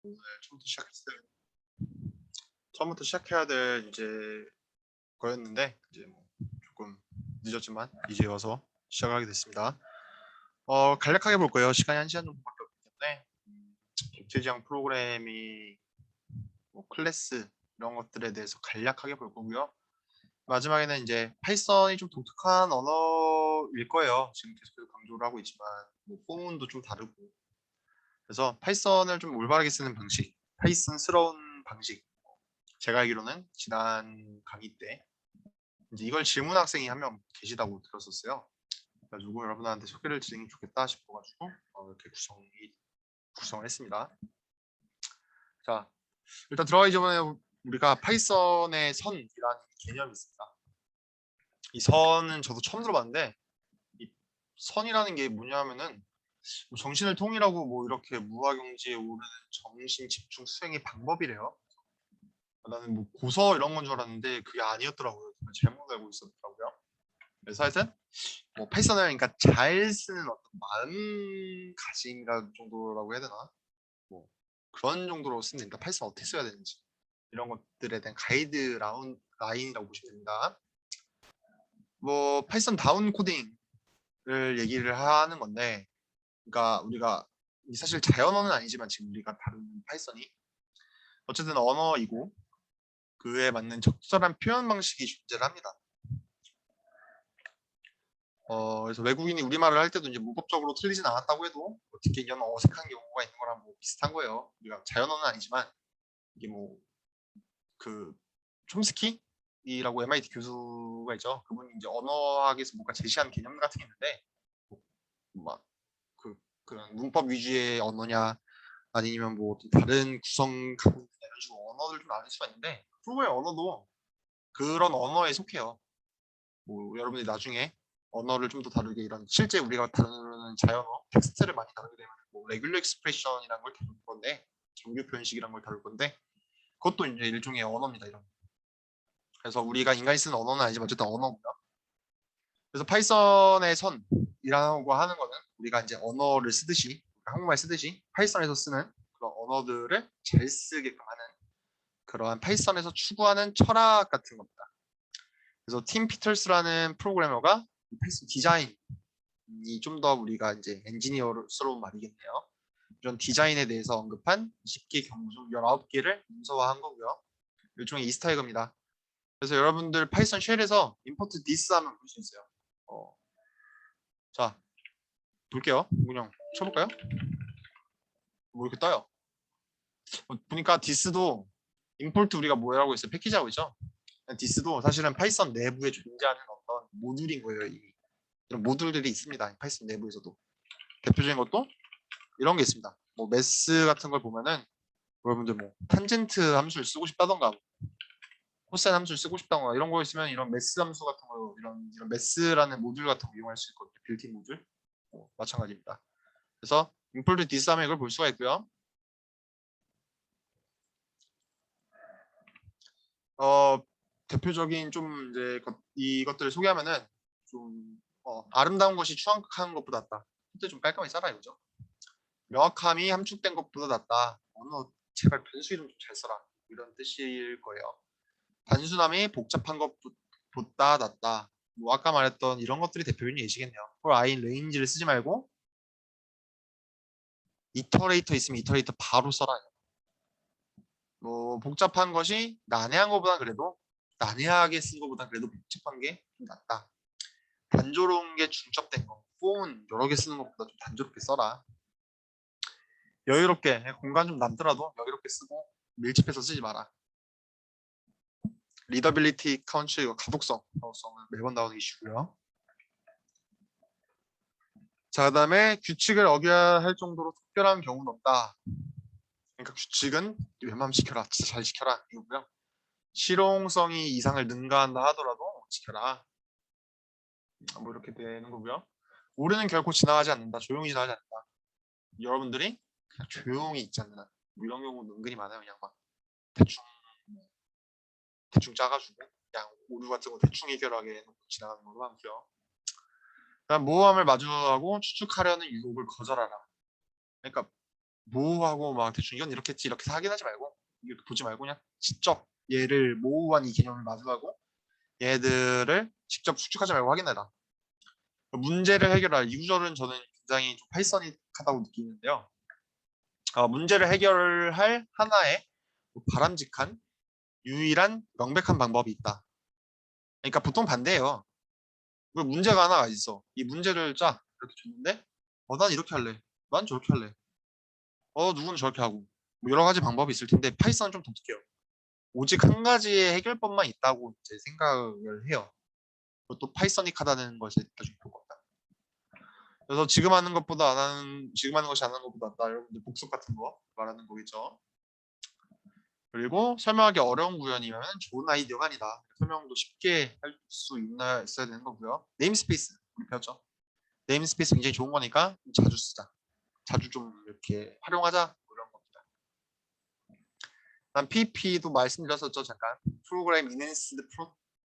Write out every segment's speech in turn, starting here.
오늘 처음부터 시작했어요. 처음부터 시작해야 될 이제 거였는데 이제 뭐 조금 늦었지만 이제 와서 시작하게 됐습니다. 간략하게 볼 거예요. 시간이 1시간 정도밖에 없기 때문에 객체지향 프로그래밍, 뭐 클래스 이런 것들에 대해서 간략하게 볼 거고요. 마지막에는 이제 파이썬이 좀 독특한 언어일 거예요. 지금 계속 강조를 하고 있지만 뭐 포문도 좀 다르고 그래서 파이썬을 좀 올바르게 쓰는 방식, 파이썬스러운 방식 제가 알기로는 지난 강의 때 이제 이걸 질문 학생이 한 명 계시다고 들었었어요. 그래가지고 여러분한테 소개를 드리는 게 좋겠다 싶어가지고 이렇게 구성을 했습니다. 자, 일단 들어가기 전에 우리가 파이썬의 선이라는 개념이 있습니다. 이 선은 저도 처음 들어봤는데 이 선이라는 게 뭐냐면은 뭐 정신을 통일하고 뭐 이렇게 무화경지에 오르는 정신 집중 수행의 방법이래요. 나는 뭐 고서 이런 건 줄 알았는데 그게 아니었더라고요. 잘못 알고 있었더라고요. 그래서 하여튼 뭐 파이썬을 그러니까 잘 쓰는 어떤 마음가짐이라 정도라고 해야 되나? 뭐 그런 정도로 쓰는 그러니까 파이썬 어떻게 써야 되는지 이런 것들에 대한 가이드 라인이라고 보시면 됩니다. 뭐 파이썬 다운 코딩을 얘기를 하는 건데, 그러니까 우리가 사실 자연어는 아니지만 지금 우리가 다루는 파이썬이 어쨌든 언어이고 그에 맞는 적절한 표현 방식이 존재를 합니다. 그래서 외국인이 우리말을 할 때도 이제 문법적으로 틀리진 않았다고 해도 어떻게 이런 어색한 경우가 있는 거랑 뭐 비슷한 거예요. 우리가 자연어는 아니지만 이게 뭐 그 촘스키라고 MIT 교수가 있죠. 그분이 이제 언어학에서 뭔가 제시한 개념 같은 게 있는데 막 그런 문법 위주의 언어냐 아니면 뭐 다른 구성 가공 이런 식으로 언어를 좀 나눌 수가 있는데 프로그램 언어도 그런 언어에 속해요. 뭐 여러분이 나중에 언어를 좀 더 다루게 이런 실제 우리가 다루는 자연어 텍스트를 많이 다루게 되면 뭐 레귤러 익스프레션이라는 걸 다룰 건데 정규 표현식이라는 걸 다룰 건데 그것도 이제 일종의 언어입니다. 이런. 그래서 우리가 인간이 쓰는 언어는 아니지만 어쨌든 언어고요. 그래서 파이썬의 선이라고 하는 거는 우리가 이제 언어를 쓰듯이 한국말 쓰듯이 파이썬에서 쓰는 그런 언어들을 잘 쓰게끔 하는 그러한 파이썬에서 추구하는 철학 같은 겁니다. 그래서 팀 피터스라는 프로그래머가 파이썬 디자인이 좀 더 우리가 이제 엔지니어스러운 말이겠네요. 이런 디자인에 대해서 언급한 20개 경우 중 19개를 문서화한 거고요. 일종의 이스터에그입니다. 그래서 여러분들 파이썬 쉘에서 import this 하면 볼 수 있어요. 자, 볼게요. 그냥 쳐볼까요? 뭐 이렇게 떠요. 보니까 this도 import 우리가 뭐라고 했어요? 패키지하고 있죠? this도 사실은 파이썬 내부에 존재하는 어떤 모듈인 거예요. 이미. 이런 모듈들이 있습니다. 파이썬 내부에서도. 대표적인 것도 이런 게 있습니다. 뭐 매스 같은 걸 보면은 여러분들 뭐 탄젠트 함수를 쓰고 싶다던가 코사인 함수를 쓰고 싶다던가 이런 거 있으면 이런 매스 함수 같은 거 이런 매스라는 모듈 같은 거 이용할 수 있거든요. 빌트인 모듈. 마찬가지입니다. 그래서 import this 하면 이걸 볼 수가 있고요. 대표적인 좀 이제 이것들을 소개하면은 좀 아름다운 것이 추악한 것보다 낫다. 그때 좀 깔끔하게 써라 이거죠. 명확함이 함축된 것보다 낫다. 제발 변수 이름 좀 잘 써라. 이런 뜻일 거예요. 단순함이 복잡한 것보다 낫다. 뭐 아까 말했던 이런 것들이 대표적인 예시겠네요. for i in range를 쓰지 말고 이터레이터 있으면 이터레이터 바로 써라. 뭐 복잡한 것이 난해한 것보다 그래도 난해하게 쓴 것보다 그래도 복잡한 게 좀 낫다. 단조로운 게 중첩된 거. 폼은 여러 개 쓰는 것보다 좀 단조롭게 써라. 여유롭게 공간 좀 남더라도 여유롭게 쓰고 밀집해서 쓰지 마라. 리더빌리티 카운트 이거 가독성은 매번 나오는 이슈고요. 자, 그다음에 규칙을 어겨야 할 정도로 특별한 경우는 없다. 그러니까 규칙은 웬만하면 지켜라. 진짜 잘 지켜라 이거고요. 실용성이 이상을 능가한다 하더라도 지켜라. 뭐 이렇게 되는 거고요. 올해는 결코 지나가지 않는다. 조용히 지나가지 않는다. 여러분들이 그냥 조용히 있지 않는 한. 뭐 이런 경우도 은근히 많아요. 그냥 막 대충 짜가지고 그냥 오류 같은 거 대충 해결하게 해놓고 지나가는 걸로 많고요. 그다음 모험을 마주하고 추측하려는 유혹을 거절하라. 그러니까 모호하고 막 대충 이건 이렇게 했지 이렇게 확인하지 말고 이렇게 보지 말고 그냥 직접 얘를 모호한 이 개념을 마주하고 얘들을 직접 수축하지 말고 확인해라. 문제를 해결할 이 구절은 저는 굉장히 좀 파이서닉하다고 느끼는데요. 문제를 해결할 하나의 바람직한 유일한 명백한 방법이 있다. 그러니까 보통 반대예요. 문제가 하나가 있어. 이 문제를 짜 이렇게 줬는데 난 이렇게 할래. 난 저렇게 할래. 누구는 저렇게 하고 뭐 여러 가지 방법이 있을 텐데 파이썬은 좀 독특해요. 오직 한 가지의 해결법만 있다고 이제 생각을 해요. 또 파이서닉하다는 것이 나중에 볼 겁니다. 그래서 지금 하는 것보다 안 하는 지금 하는 것이 안 하는 것보다 낫다. 여러분들 복습 같은 거 말하는 거겠죠. 그리고 설명하기 어려운 구현이면 좋은 아이디어가 아니다. 설명도 쉽게 할 수 있어야 되는 거고요. 네임스페이스 우리 배웠죠. 네임스페이스 굉장히 좋은 거니까 자주 쓰자. 자주 좀 이렇게 활용하자. 뭐 이런 겁니다. 난 PP도 말씀드렸었죠. 잠깐. 프로그램 이넨스드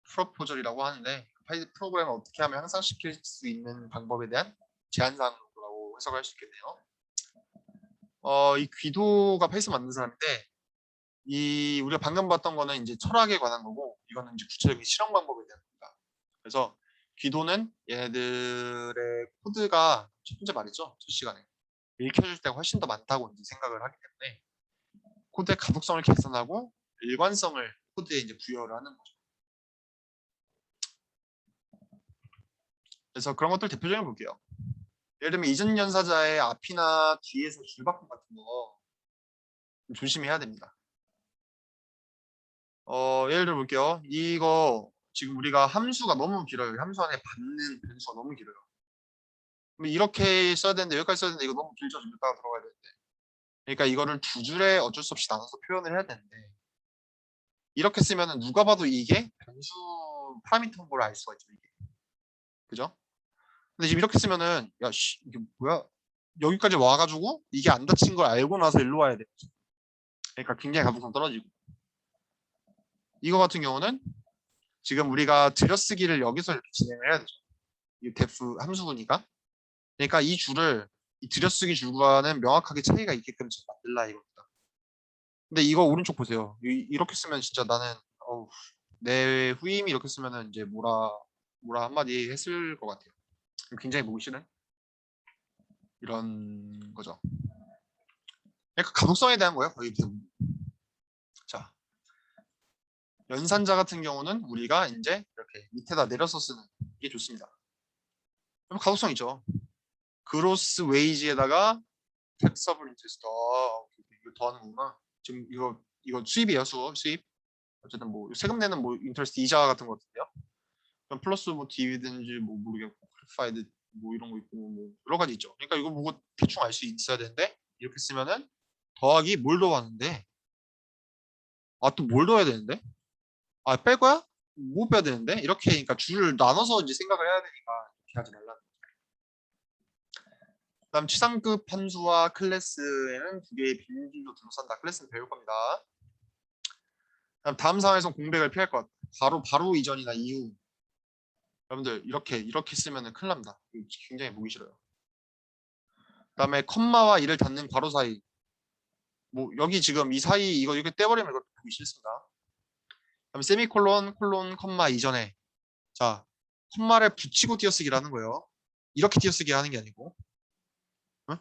프로포절이라고 하는데 프로그램을 어떻게 하면 향상시킬 수 있는 방법에 대한 제안사항이라고 해석할 수 있겠네요. 이 귀도가 페이스 만든 사람인데 이 우리가 방금 봤던 거는 이제 철학에 관한 거고 이거는 이제 구체적인 실험 방법에 대한 겁니다. 그래서 귀도는 얘네들의 코드가 첫 번째 말이죠. 첫 시간에 읽혀줄 때가 훨씬 더 많다고 이제 생각을 하기 때문에 코드의 가독성을 개선하고 일관성을 코드에 이제 부여를 하는 거죠. 그래서 그런 것들 대표적으로 볼게요. 예를 들면 이전 연사자의 앞이나 뒤에서 줄바꿈 같은 거 좀 조심해야 됩니다. 예를 들어 볼게요. 이거 지금 우리가 함수가 너무 길어요. 함수 안에 받는 변수가 너무 길어요. 그럼 이렇게 써야 되는데 여기까지 써야 되는데 이거 너무 길죠. 좀 이따가 들어가야 되는데. 그러니까 이거를 두 줄에 어쩔 수 없이 나눠서 표현을 해야 되는데 이렇게 쓰면은 누가 봐도 이게 변수 파라미터인 걸 알 수가 있죠. 이게. 그죠? 근데 지금 이렇게 쓰면은 야 씨, 이게 뭐야? 여기까지 와가지고 이게 안 닫힌 걸 알고 나서 일로 와야 돼. 그러니까 굉장히 가독성 떨어지고. 이거 같은 경우는 지금 우리가 들여쓰기를 여기서 이렇게 진행을 해야 되죠. 이 def 함수구니까. 그러니까 이 줄을 이 들여쓰기 줄과는 명확하게 차이가 있게끔 지금 만들라 이겁니다. 근데 이거 오른쪽 보세요. 이렇게 쓰면 진짜 나는 내 후임이 이렇게 쓰면은 이제 뭐라 한마디 했을 것 같아요. 굉장히 보기 싫은 이런 거죠. 그러니까 가독성에 대한 거예요. 거의 대부분. 자, 연산자 같은 경우는 우리가 이제 이렇게 밑에다 내려서 쓰는 게 좋습니다. 그럼 가독성 있죠. 그로스 웨이지에다가 텍서블 인트레스트. 이거 더하는구나. 지금 이거 수입이에요. 수입. 어쨌든 뭐 세금 내는 뭐 인터레스트 이자 같은 거 같은데요. 그럼 플러스 뭐 디비덴지 뭐 모르겠고 크리파이드 뭐 이런 거 있고 뭐 여러 가지 있죠. 그러니까 이거 보고 대충 알 수 있어야 되는데 이렇게 쓰면은 더하기 뭘 더하는데 또 뭘 더해야 되는데 뺄 거야? 뭐 빼야 되는데 이렇게 그러니까 줄을 나눠서 이제 생각을 해야 되니까 이렇게 하지 말라는. 그다음 최상급 함수와 클래스에는 두 개의 비밀로 둘러싼다. 클래스는 배울 겁니다. 그다음 다음 상황에서 공백을 피할 것 같아. 바로 이전이나 이후. 여러분들 이렇게 쓰면은 큰일 납니다. 굉장히 보기 싫어요. 그다음에 컴마와 이를 닫는 괄호 사이. 뭐 여기 지금 이 사이 이거 이렇게 떼버리면 이거 보기 싫습니다. 그다음에 세미콜론, 콜론, 컴마 이전에 자 컴마를 붙이고 띄어쓰기라는 거예요. 이렇게 띄어쓰기 하는 게 아니고 응?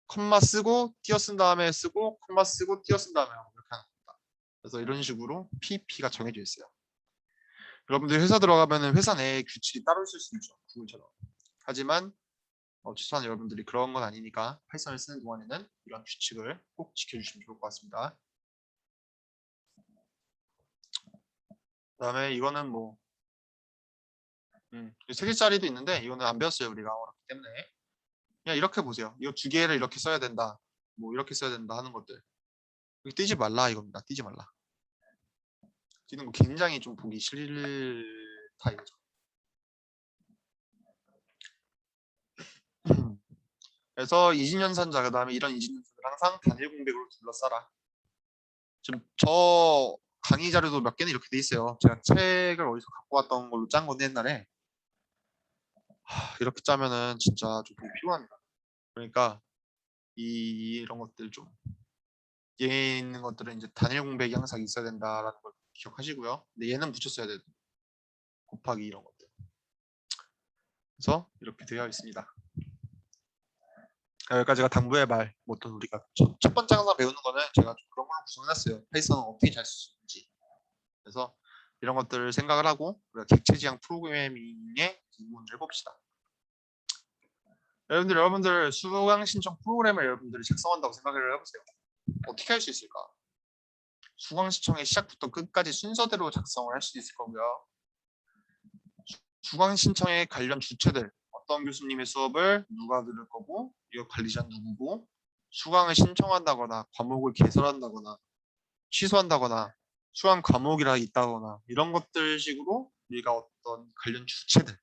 컴마 쓰고 띄어쓴 다음에 쓰고 컴마 쓰고 띄어쓴 다음에 하고 이렇게 하는 겁니다. 그래서 이런 식으로 PP가 정해져 있어요. 여러분들 회사 들어가면은 회사 내에 규칙이 따로 있을 수 있죠. 구글처럼. 하지만 최소한 여러분들이 그런 건 아니니까 파이썬을 쓰는 동안에는 이런 규칙을 꼭 지켜주시면 좋을 것 같습니다. 그다음에 이거는 뭐 3개짜리도 있는데 이거는 안 배웠어요. 우리가 어렵기 때문에. 그냥 이렇게 보세요. 이거 두 개를 이렇게 써야 된다. 뭐 이렇게 써야 된다 하는 것들. 여기 띄지 말라 이겁니다. 띄지 말라. 띄는 거 굉장히 좀 보기 싫다 이거죠. 그래서 이진연산자 그다음에 이런 이진연산을 항상 단일 공백으로 둘러싸라. 지금 저 강의 자료도 몇 개는 이렇게 돼 있어요. 제가 책을 어디서 갖고 왔던 걸로 짠 건데 옛날에 이렇게 짜면은 진짜 좀 보기 피곤합니다. 그러니까 이런 것들 좀 얘 있는 것들은 이제 단일 공백이 항상 있어야 된다라는 걸 기억하시고요. 근데 얘는 붙였어야 돼도 곱하기 이런 것들. 그래서 이렇게 되어 있습니다. 여기까지가 당부의 말. 뭐 어떤 우리가 첫 번째 항상 배우는 거는 제가 좀 그런 걸로 구성해놨어요. 파이썬은 어떻게 잘 쓸 수 있는지. 그래서 이런 것들을 생각을 하고 우리가 객체지향 프로그래밍의 기본을 해봅시다. 여러분들 수강 신청 프로그램을 여러분들이 작성한다고 생각을 해보세요. 어떻게 할 수 있을까? 수강 신청의 시작부터 끝까지 순서대로 작성을 할 수 있을 거고요. 수강 신청에 관련 주체들, 어떤 교수님의 수업을 누가 들을 거고, 이거 관리자는 누구고, 수강을 신청한다거나 과목을 개설한다거나 취소한다거나 수강 과목이라 있다거나 이런 것들 식으로 우리가 어떤 관련 주체들,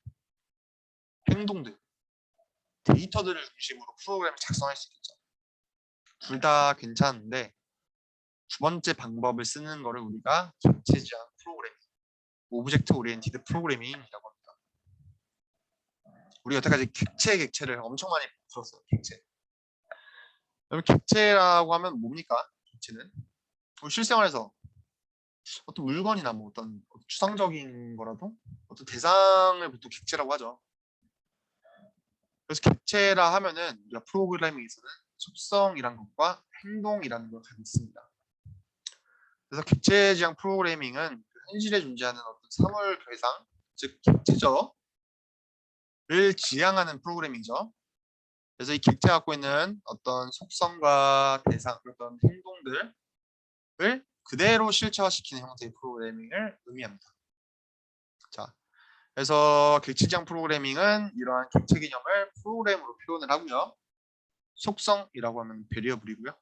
행동들, 데이터들을 중심으로 프로그램을 작성할 수 있겠죠. 둘 다 괜찮은데 두 번째 방법을 쓰는 거를 우리가 객체지향 프로그래밍, 오브젝트 오리엔티드 프로그래밍이라고 합니다. 우리 여태까지 객체를 엄청 많이 들었어요. 객체. 그럼 객체라고 하면 뭡니까? 객체는 실생활에서 어떤 물건이나 뭐 어떤 추상적인 거라도 어떤 대상을 보통 객체라고 하죠. 그래서 객체라 하면은 우리가 프로그래밍에서는 속성이란 것과 행동이라는 걸 가지고 있습니다. 그래서 객체 지향 프로그래밍은 현실에 존재하는 어떤 사물 괴상, 즉 객체저를 지향하는 프로그래밍이죠. 그래서 이 객체가 갖고 있는 어떤 속성과 대상, 어떤 행동들을 그대로 실체화시키는 형태의 프로그래밍을 의미합니다. 자, 그래서 객체 지향 프로그래밍은 이러한 객체 개념을 프로그램으로 표현을 하고요. 속성이라고 하면 베리어블이고요.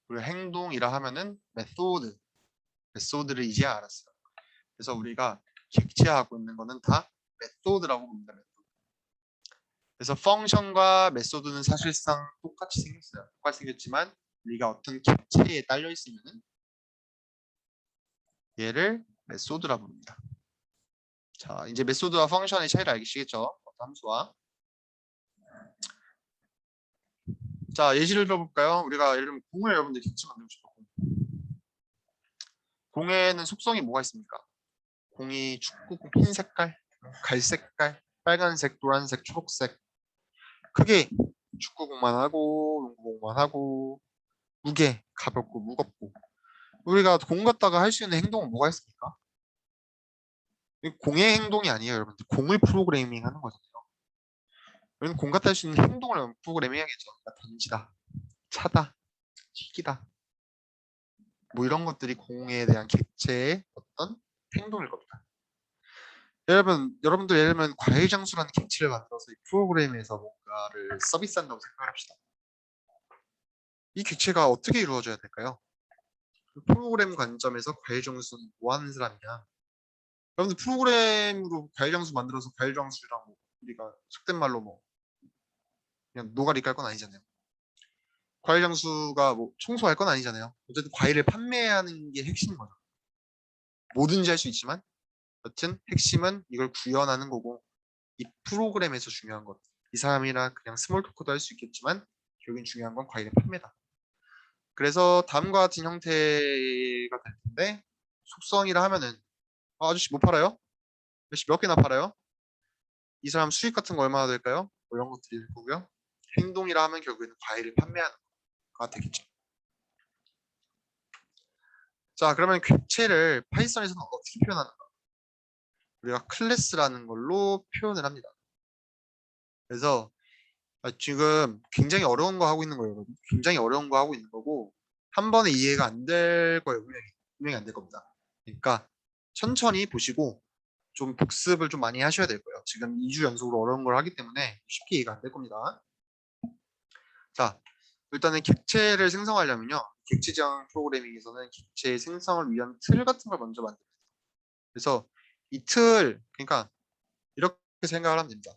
그리고 행동이라 하면은 메소드를 이제 알았어요. 그래서 우리가 객체하고 있는 거는 다 메소드라고 봅니다. 그래서 펑션과 메소드는 사실상 똑같이 생겼어요. 똑같이 생겼지만 우리가 어떤 객체에 딸려 있으면은 얘를 메소드라 부릅니다. 자, 이제 메소드와 펑션의 차이를 알겠시겠죠? 어떤 함수와. 자, 예시를 들어볼까요? 우리가 예를 들면 공을 여러분들 객체 만들고 싶어. 공에는 속성이 뭐가 있습니까? 공이 축구공 흰 색깔, 갈색깔, 빨간색, 노란색, 초록색. 크게 축구공만 하고 농구공만 하고 무게, 가볍고 무겁고. 우리가 공 갖다가 할 수 있는 행동은 뭐가 있습니까? 공의 행동이 아니에요, 여러분들. 공을 프로그래밍 하는 거잖아요. 여러분 공 갖다 할 수 있는 행동을 프로그래밍 해야겠죠. 그러니까 던지다, 차다, 튀기다. 뭐 이런 것들이 공에 대한 객체의 어떤 행동일 겁니다. 여러분들 예를 들면 과일 장수라는 객체를 만들어서 이 프로그램에서 뭔가를 서비스한다고 생각을 합시다. 이 객체가 어떻게 이루어져야 될까요? 프로그램 관점에서 과일 장수는 뭐 하는 사람이냐? 여러분들 프로그램으로 과일 장수 만들어서 과일 장수랑 뭐 우리가 속된 말로 뭐 그냥 노가리 깔 건 아니잖아요. 과일 장수가 뭐 청소할 건 아니잖아요. 어쨌든 과일을 판매하는 게 핵심인 거죠. 뭐든지 할 수 있지만 여튼 핵심은 이걸 구현하는 거고 이 프로그램에서 중요한 것. 이 사람이랑 그냥 스몰 토크도 할 수 있겠지만 결국엔 중요한 건 과일의 판매다. 그래서 다음과 같은 형태가 될 텐데 속성이라 하면은 아저씨 뭐 팔아요? 아저씨 몇 개나 팔아요? 이 사람 수익 같은 거 얼마나 될까요? 뭐 이런 것들이 될 거고요. 행동이라 하면 결국에는 과일을 판매하는 거가 되겠죠. 자, 그러면 객체를 파이썬에서는 어떻게 표현하는가? 우리가 클래스라는 걸로 표현을 합니다. 그래서 지금 굉장히 어려운 거 하고 있는 거예요. 여러분. 굉장히 어려운 거 하고 있는 거고 한 번에 이해가 안 될 거예요. 분명히 안 될 겁니다. 그러니까 천천히 보시고 좀 복습을 좀 많이 하셔야 될 거예요. 지금 2주 연속으로 어려운 걸 하기 때문에 쉽게 이해가 안 될 겁니다. 자, 일단은 객체를 생성하려면요. 객체지향 프로그래밍에서는 객체 생성을 위한 틀 같은 걸 먼저 만듭니다. 그래서 이 틀, 그러니까 이렇게 생각을 하면 됩니다.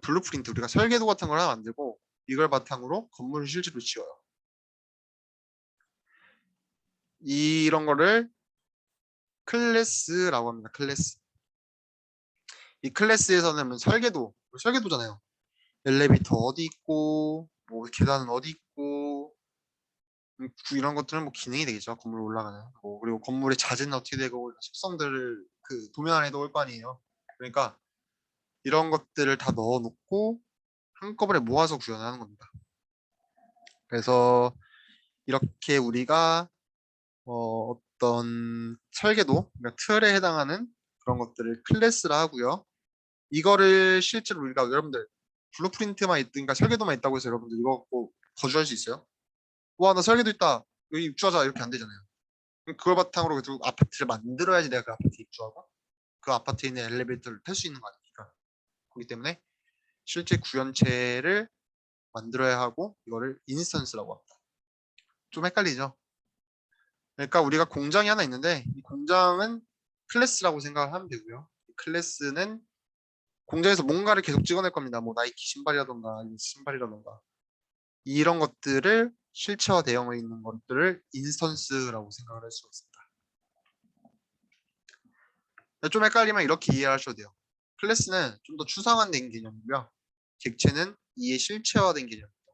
블루프린트, 우리가 설계도 같은 걸 하나 만들고 이걸 바탕으로 건물을 실제로 지어요. 이런 거를 클래스라고 합니다. 클래스. 이 클래스에서는 설계도잖아요. 엘리베이터 어디 있고, 뭐 계단은 어디 있고, 있고 이런 것들은 뭐 기능이 되겠죠. 건물 올라가는. 그리고 건물의 자재는 어떻게 되고 속성들을 그 도면 안에 넣을 거 아니에요. 그러니까 이런 것들을 다 넣어놓고 한꺼번에 모아서 구현하는 겁니다. 그래서 이렇게 우리가 어떤 설계도, 그러니까 틀에 해당하는 그런 것들을 클래스라 하고요. 이거를 실제로 우리가 여러분들 블루프린트만 있든가 설계도만 있다고 해서 여러분들 이거 갖고 거주할 수 있어요? 와, 나 설계도 있다. 여기 입주하자. 이렇게 안 되잖아요. 그걸 바탕으로 그래도 아파트를 만들어야지 내가 그 아파트에 입주하고 그 아파트에 있는 엘리베이터를 탈 수 있는 거 아닙니까? 그렇기 때문에 실제 구현체를 만들어야 하고 이거를 인스턴스라고 합니다. 좀 헷갈리죠? 그러니까 우리가 공장이 하나 있는데 이 공장은 클래스라고 생각을 하면 되고요. 이 클래스는 공장에서 뭔가를 계속 찍어낼 겁니다. 뭐 나이키 신발이라던가 아니면 신발이라던가 이런 것들을 실체화 되어 있는 것들을 인스턴스라고 생각을 할 수가 있습니다. 좀 헷갈리면 이렇게 이해하셔도 돼요. 클래스는 좀 더 추상화된 개념이고요. 객체는 이에 실체화된 개념입니다.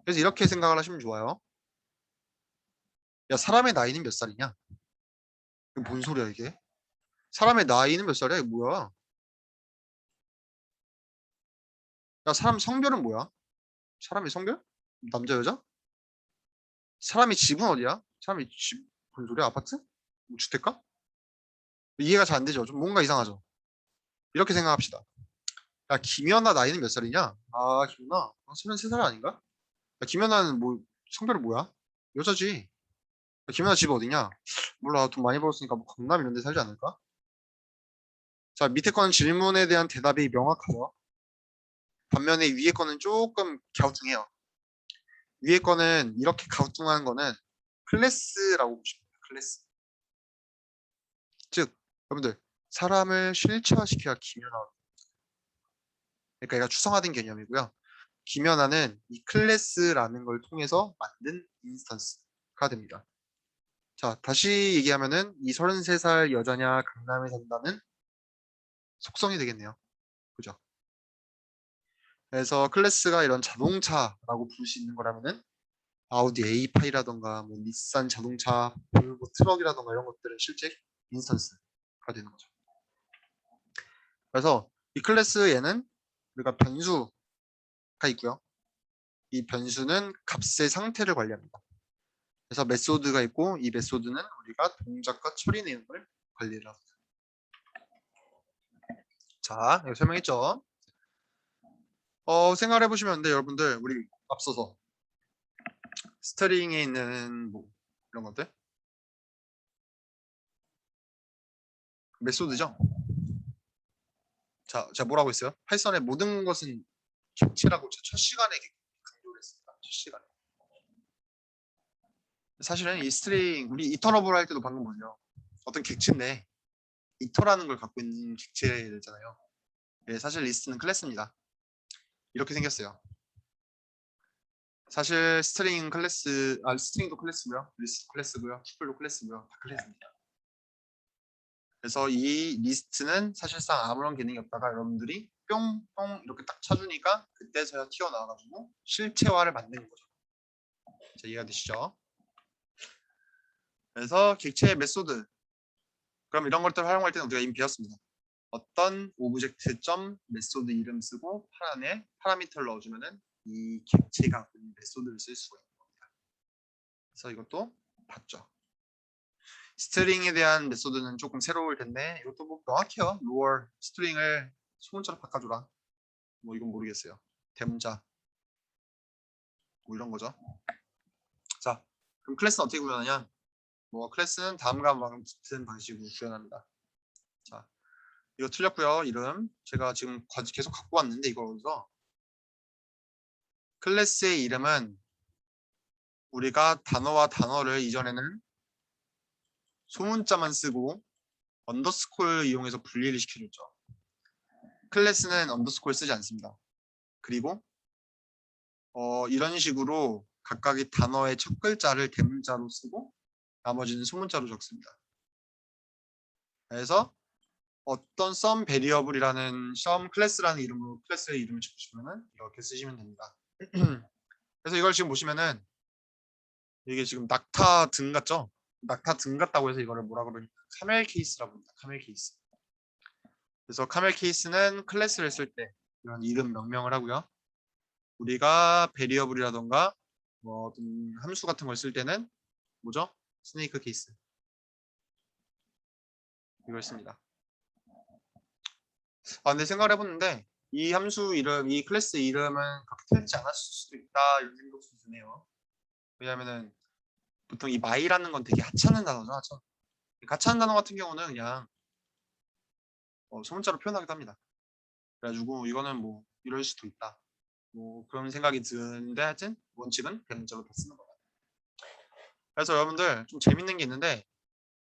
그래서 이렇게 생각을 하시면 좋아요. 야, 사람의 나이는 몇 살이냐? 이게 뭔 소리야 이게? 사람의 나이는 몇 살이야? 이게 뭐야? 야, 사람 성별은 뭐야? 사람의 성별? 남자 여자? 사람의 집은 어디야? 사람의 집 뭔 소리야? 아파트? 뭐 주택가? 이해가 잘 안 되죠? 좀 뭔가 이상하죠? 이렇게 생각합시다. 야, 김연아 나이는 몇 살이냐? 아, 김연아 33살 아닌가? 야, 김연아는 뭐 성별은 뭐야? 여자지. 야, 김연아 집 어디냐? 몰라, 돈 많이 벌었으니까 뭐 강남 이런 데 살지 않을까? 자, 밑에 거는 질문에 대한 대답이 명확하죠. 반면에 위에 거는 조금 갸우뚱해요. 위에 거는 이렇게 갸우뚱한 거는 클래스라고 보시면 돼요. 클래스. 즉, 여러분들 사람을 실체화시켜야 김연아. 그러니까 얘가 추상화된 개념이고요. 김연아는 이 클래스라는 걸 통해서 만든 인스턴스가 됩니다. 자, 다시 얘기하면은 이 33살 여자냐 강남에 산다는 속성이 되겠네요. 그죠? 그래서 클래스가 이런 자동차라고 부를 수 있는 거라면은 아우디 A8라던가 뭐 닛산 자동차, 볼보 트럭이라던가 이런 것들은 실제 인스턴스가 되는 거죠. 그래서 이 클래스 얘는 우리가 변수가 있고요. 이 변수는 값의 상태를 관리합니다. 그래서 메소드가 있고 이 메소드는 우리가 동작과 처리 내용을 관리를 합니다. 자, 이거 설명했죠? 생각해 보시면 돼, 여러분들. 우리 앞서서 스트링에 있는 뭐 이런 것들 메소드죠. 자, 제가 뭐라고 했어요? 파이썬의 모든 것은 객체라고 첫 시간에 강조를 했습니다. 첫 시간에. 사실은 이 스트링 우리 이터러블 할 때도 방금 뭐죠? 어떤 객체인데 이터라는 걸 갖고 있는 객체잖아요. 네, 사실 리스트는 클래스입니다. 이렇게 생겼어요. 사실 스트링 클래스, 스트링도 클래스고요, 리스트 클래스고요, 튜플도 클래스고요, 다 클래스입니다. 그래서 이 리스트는 사실상 아무런 기능이 없다가 여러분들이 뿅뿅 이렇게 딱 쳐주니까 그때서야 튀어나와가지고 실체화를 만드는 거죠. 자, 이해가 되시죠? 그래서 객체의 메소드. 그럼 이런 것들을 활용할 때는 우리가 이미 배웠습니다. 어떤 오브젝트 점 메소드 이름 쓰고 안에 파라미터를 넣어주면은 이 객체가 메소드를 쓸 수가 있는 겁니다. 그래서 이것도 봤죠. 스트링에 대한 메소드는 조금 새로울 텐데 이것도 뭐 명확해요. 로얼 스트링을 소문자로 바꿔줘라. 뭐 이건 모르겠어요. 대문자 뭐 이런 거죠. 자, 그럼 클래스는 어떻게 구현하냐? 뭐 클래스는 다음과 같은 방식으로 구현합니다. 자, 이거 틀렸고요. 이름 제가 지금 계속 갖고 왔는데 이걸 어디서 클래스의 이름은 우리가 단어와 단어를 이전에는 소문자만 쓰고 언더스콜 이용해서 분리를 시켜줬죠. 클래스는 언더스콜 쓰지 않습니다. 그리고 이런 식으로 각각의 단어의 첫 글자를 대문자로 쓰고 나머지는 소문자로 적습니다. 그래서 어떤 some variable이라는 some class라는 이름으로 클래스의 이름을 적으시면 이렇게 쓰시면 됩니다. 그래서 이걸 지금 보시면은 이게 지금 낙타 등 같죠? 낙타 등 같다고 해서 이거를 뭐라 그러냐? 카멜 케이스라고 합니다. 카멜 케이스. 그래서 카멜 케이스는 클래스를 쓸 때 이런 이름 명명을 하고요. 우리가 베리어블이라던가 뭐 어떤 함수 같은 걸 쓸 때는 뭐죠? 스네이크 케이스 이걸 씁니다. 근데 생각을 해봤는데 이 함수 이름, 이 클래스 이름은 그렇게 틀리지 않았을 수도 있다 이런 생각도 드네요. 왜냐하면은 보통 이 마이라는 건 되게 하찮은 단어죠. 하찮은 단어 같은 경우는 그냥 소문자로 표현하기도 합니다. 그래가지고 이거는 뭐 이럴 수도 있다. 뭐 그런 생각이 드는데 하여튼 원칙은 대문자로 다 쓰는 거다. 그래서 여러분들 좀 재밌는 게 있는데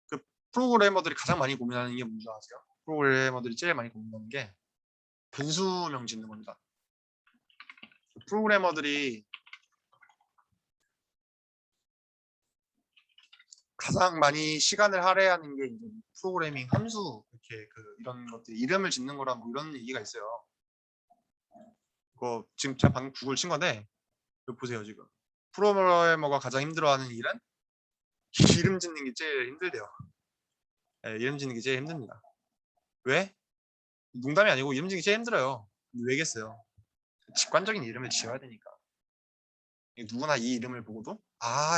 그 프로그래머들이 가장 많이 고민하는 게 뭔지 아세요? 프로그래머들이 제일 많이 고민하는 게 변수명 짓는 겁니다. 프로그래머들이 가장 많이 시간을 할애하는 게 이제 프로그래밍 함수 이렇게 이런 것들 이름을 짓는 거라 뭐 이런 얘기가 있어요. 그거 지금 제가 방금 구글 친 건데 이거 보세요. 지금 프로그래머가 가장 힘들어하는 일은 이름 짓는 게 제일 힘들대요. 네, 이름 짓는 게 제일 힘듭니다. 왜? 농담이 아니고 이름 짓는 게 제일 힘들어요. 왜겠어요? 직관적인 이름을 지어야 되니까. 누구나 이 이름을 보고도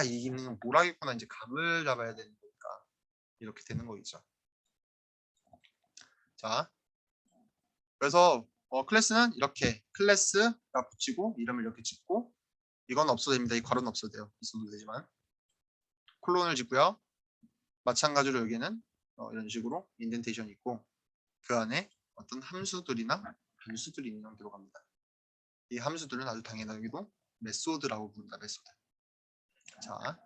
이 기능은 뭘 하겠구나 이제 감을 잡아야 되는 거니까 이렇게 되는 거겠죠. 자, 그래서 클래스는 이렇게 클래스가 붙이고 이름을 이렇게 짓고 이건 없어도 됩니다. 이 괄호는 없어도 돼요. 있어도 되지만 콜론을 짓고요. 마찬가지로 여기는 이런 식으로 인덴테이션이 있고 그 안에 어떤 함수들이나 변수들이 있는 형태로 갑니다. 이 함수들은 아주 당연하게도 메소드라고 부른다. 메소드. 자,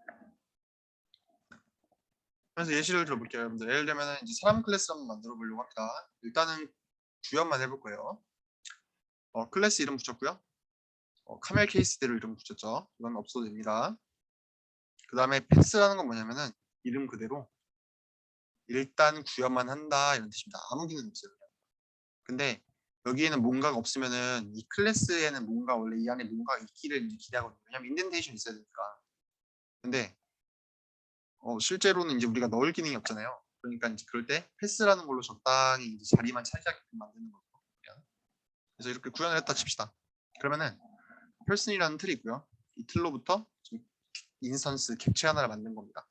그래서 예시를 들어볼게요, 여러분들. 예를 들면 이제 사람 클래스 한번 만들어 보려고 합니다. 일단은 구현만 해볼 거예요. 클래스 이름 붙였고요. 카멜 케이스대로 이름 붙였죠. 이건 없어도 됩니다. 그 다음에 패스라는 건 뭐냐면은 이름 그대로 일단 구현만 한다 이런 뜻입니다. 아무 기능 없어요. 근데 여기에는 뭔가가 없으면은 이 클래스에는 뭔가 원래 이 안에 뭔가가 있기를 기대하거든요. 왜냐면 인덴테이션 있어야 되니까. 근데 실제로는 이제 우리가 넣을 기능이 없잖아요. 그러니까 이제 그럴 때 패스라는 걸로 적당히 이제 자리만 차지하게끔 만드는 거죠. 그래서 이렇게 구현을 했다 칩시다. 그러면은 person이라는 틀이 있고요. 이 틀로부터 지금 인스턴스 객체 하나를 만든 겁니다.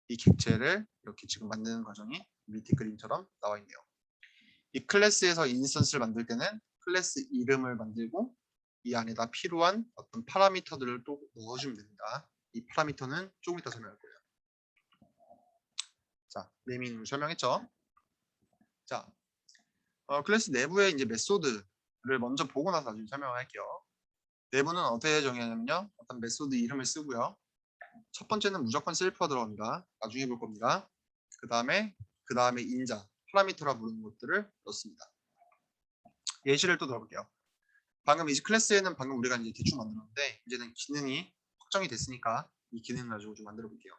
이 객체를 이렇게 지금 만드는 과정이 밑에 그림처럼 나와 있네요. 이 클래스에서 인스턴스를 만들 때는 클래스 이름을 만들고 이 안에다 필요한 어떤 파라미터들을 또 넣어주면 됩니다. 이 파라미터는 조금 이따 설명할 거예요. 자, 네이밍 설명했죠? 자, 클래스 내부의 이제 메소드를 먼저 보고 나서 나중에 설명을 할게요. 내부는 어떻게 정의하냐면요. 어떤 메소드 이름을 쓰고요. 첫 번째는 무조건 셀프가 들어갑니다. 나중에 볼 겁니다. 그 다음에 인자, 파라미터라 부르는 것들을 넣습니다. 예시를 또 들어볼게요. 방금 이제 클래스에는 방금 우리가 이제 대충 만들었는데 이제는 기능이 확정이 됐으니까 이 기능을 가지고 좀 만들어 볼게요.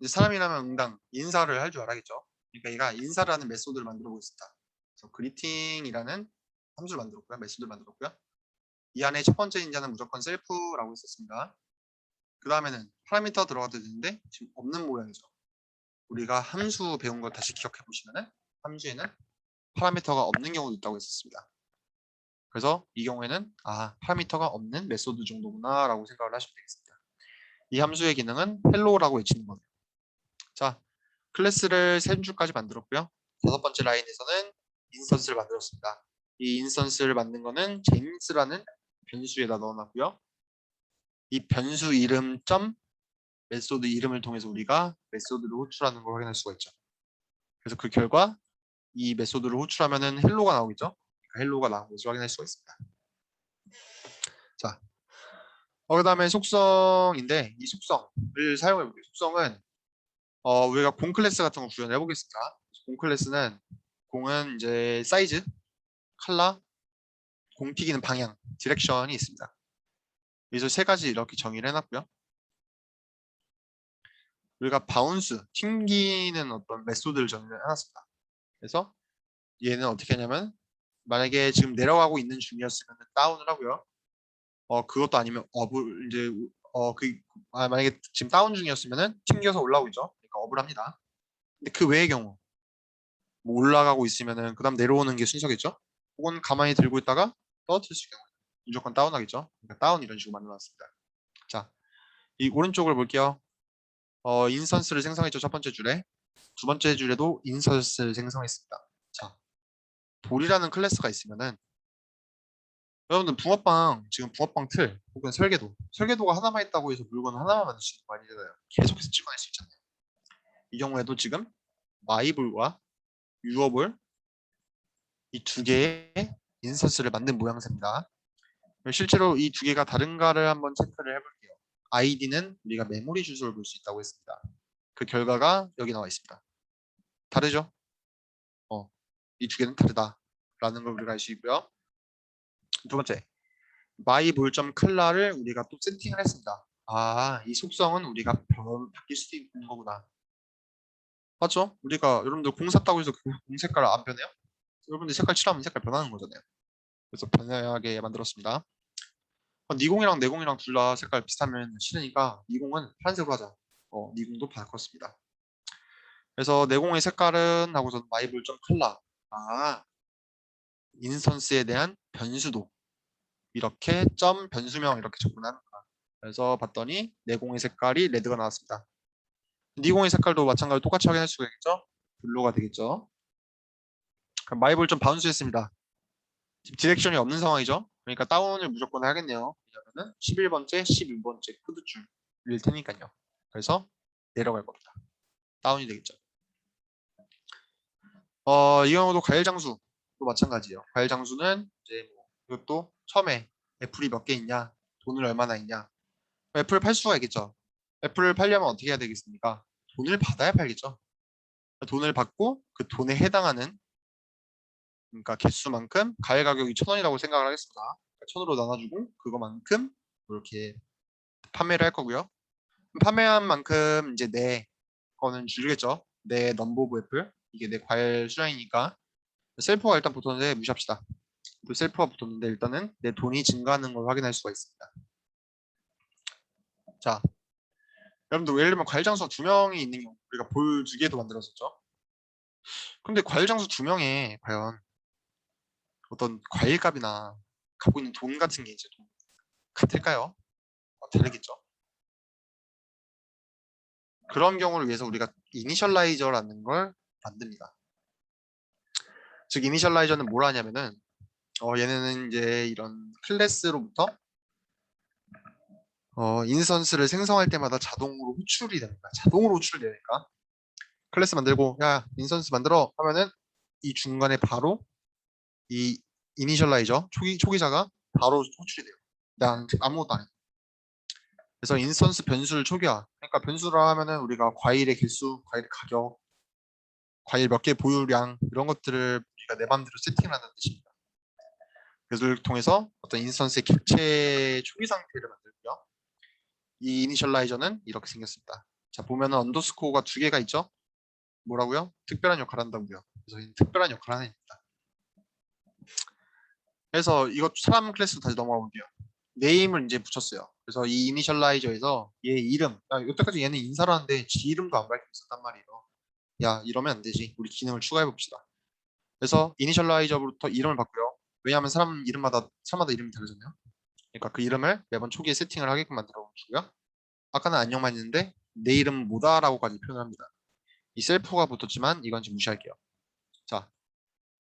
이제 사람이라면 응당, 인사를 할 줄 알아야겠죠. 그러니까 얘가 인사를 하는 메소드를 만들어 보겠습니다. 그래서 그리팅이라는 함수를 만들었고요. 메소드를 만들었고요. 이 안에 첫 번째 인자는 무조건 셀프라고 했었습니다. 그 다음에는 파라미터 들어가도 되는데 지금 없는 모양이죠. 우리가 함수 배운 걸 다시 기억해 보시면은 함수에는 파라미터가 없는 경우도 있다고 했었습니다. 그래서 이 경우에는 파라미터가 없는 메소드 정도구나 라고 생각을 하시면 되겠습니다. 이 함수의 기능은 헬로우라고 외치는 거예요. 자, 클래스를 3줄까지 만들었고요. 5번째 라인에서는 인스턴스를 만들었습니다. 이 인스턴스를 만든 거는 제임스라는 변수에다 넣어놨고요. 이 변수 이름 점 메소드 이름을 통해서 우리가 메소드를 호출하는 걸 확인할 수가 있죠. 그래서 그 결과 이 메소드를 호출하면은 헬로가 나오겠죠. 헬로가 나온 것을 확인할 수가 있습니다. 자, 그 다음에 속성인데 이 속성을 사용해 볼게요. 속성은 우리가 공 클래스 같은 거 구현해 보겠습니다. 공 클래스는 공은 이제 사이즈, 컬러, 공 튀기는 방향, 디렉션이 있습니다. 그래서 3가지 이렇게 정의를 해놨고요. 우리가 바운스, 튕기는 어떤 메소드를 정의를 해놨습니다. 그래서 얘는 어떻게 하냐면 만약에 지금 내려가고 있는 중이었으면 다운을 하고요. 그것도 아니면 업을 이제 만약에 지금 다운 중이었으면은 튕겨서 올라오고 있죠. 그러니까 업을 합니다. 근데 그 외의 경우 뭐 올라가고 있으면은 그다음 내려오는 게 순서겠죠. 혹은 가만히 들고 있다가 떨어뜨릴 경우 무조건 다운하겠죠. 그러니까 다운 이런 식으로 만들어놨습니다. 자, 이 오른쪽을 볼게요. 인스턴스를 생성했죠. 첫 번째 줄에. 두 번째 줄에도 인스턴스를 생성했습니다. 자, 돌이라는 클래스가 있으면은 여러분들 붕어빵 지금 붕어빵 틀 혹은 설계도가 하나만 있다고 해서 물건 하나만 만들 수 있는 거 아니잖아요. 계속해서 찍어낼 수 있잖아요. 이 경우에도 지금 마이볼과 유어볼 이 두 개의 인스턴스를 만든 모양새입니다. 실제로 이 두 개가 다른가를 한번 체크를 해볼게요. 아이디는 우리가 메모리 주소를 볼 수 있다고 했습니다. 그 결과가 여기 나와 있습니다. 다르죠? 이 두 개는 다르다라는 걸 우리가 알 수 있고요. 두 번째, myBall.color를 우리가 또 세팅을 했습니다. 이 속성은 우리가 바뀔 수도 있는 거구나. 맞죠? 우리가 여러분들 공 샀다고 해서 공 색깔 안 변해요? 여러분들 색깔 칠하면 색깔 변하는 거잖아요. 그래서 변하게 만들었습니다. 니공이랑 내공이랑 둘 다 색깔 비슷하면 싫으니까 니공은 파란색으로 하자. 니공도 바꿨습니다. 그래서 내공의 색깔은 하고서 myBall.color. 인스턴스에 대한 변수도 이렇게 점 변수명 이렇게 접근합니다. 그래서 봤더니 내공의 색깔이 레드가 나왔습니다. 니공의 색깔도 마찬가지로 똑같이 확인할 수가 있겠죠? 블루가 되겠죠. 그럼 마이볼 좀 바운스했습니다. 지금 디렉션이 없는 상황이죠. 그러니까 다운을 무조건 해야겠네요. 왜냐면은 11번째, 12번째 코드줄일 테니까요. 그래서 내려갈 겁니다. 다운이 되겠죠. 이 경우도 과일 장수도 마찬가지예요. 과일 장수는 이제 이것도 처음에 애플이 몇 개 있냐, 돈을 얼마나 있냐. 애플을 팔 수가 있겠죠. 애플을 팔려면 어떻게 해야 되겠습니까? 돈을 받아야 팔겠죠. 돈을 받고 그 돈에 해당하는 그러니까 개수만큼 과일 가격이 1,000원이라고 생각을 하겠습니다. 1,000으로 나눠주고 그거만큼 이렇게 판매를 할 거고요. 판매한 만큼 이제 내 거는 줄이겠죠. 내 넘버 오브 애플 이게 내 과일 수량이니까 셀프가 일단 붙었는데 무시합시다. 또 셀프가 붙었는데 일단은 내 돈이 증가하는 걸 확인할 수가 있습니다. 자, 여러분들 예를 들면 과일 장수가 2명이 있는 경우 우리가 볼 2개도 만들었었죠. 근데 과일 장수 2명에 과연 어떤 과일값이나 갖고 있는 돈 같은 게 이제 좀 같을까요? 다르겠죠. 그런 경우를 위해서 우리가 이니셜라이저라는 걸 만듭니다. 즉 이니셜라이저는 뭘 하냐면은 얘네는 이제 이런 클래스로부터 인스턴스를 생성할 때마다 자동으로 호출이 됩니다. 자동으로 호출되니까 클래스 만들고 야 인스턴스 만들어 하면은 이 중간에 바로 이 이니셜라이저 초기자가 바로 호출이 돼요. 난 아무것도 안 해. 그래서 인스턴스 변수를 초기화. 그러니까 변수라 하면은 우리가 과일의 개수, 과일의 가격, 과일 몇 개 보유량 이런 것들을 우리가 내 맘대로 세팅을 하는 뜻입니다. 그것을 통해서 어떤 인스턴스의 객체 초기 상태를 만들고요. 이 이니셜라이저는 이렇게 생겼습니다. 자 보면은 언더스코어가 2개가 있죠. 뭐라고요? 특별한 역할을 한다고요. 그래서 특별한 역할을 하는 입니다. 그래서 이거 사람 클래스 다시 넘어가 볼게요. 네임을 이제 붙였어요. 그래서 이 이니셜라이저에서 얘 이름, 여태까지 얘는 인사를 하는데 지 이름도 안 밝혀 있었단 말이에요. 야 이러면 안 되지. 우리 기능을 추가해 봅시다. 그래서 이니셜라이저부터 이름을 바꾸요. 왜냐하면 사람마다 이름이 다르잖아요. 그러니까 그 이름을 매번 초기에 세팅을 하게끔 만들어 주고요. 아까는 안녕만 있는데 내 이름은 뭐다라고까지 표현합니다. 이 셀프가 붙었지만 이건 지금 무시할게요. 자,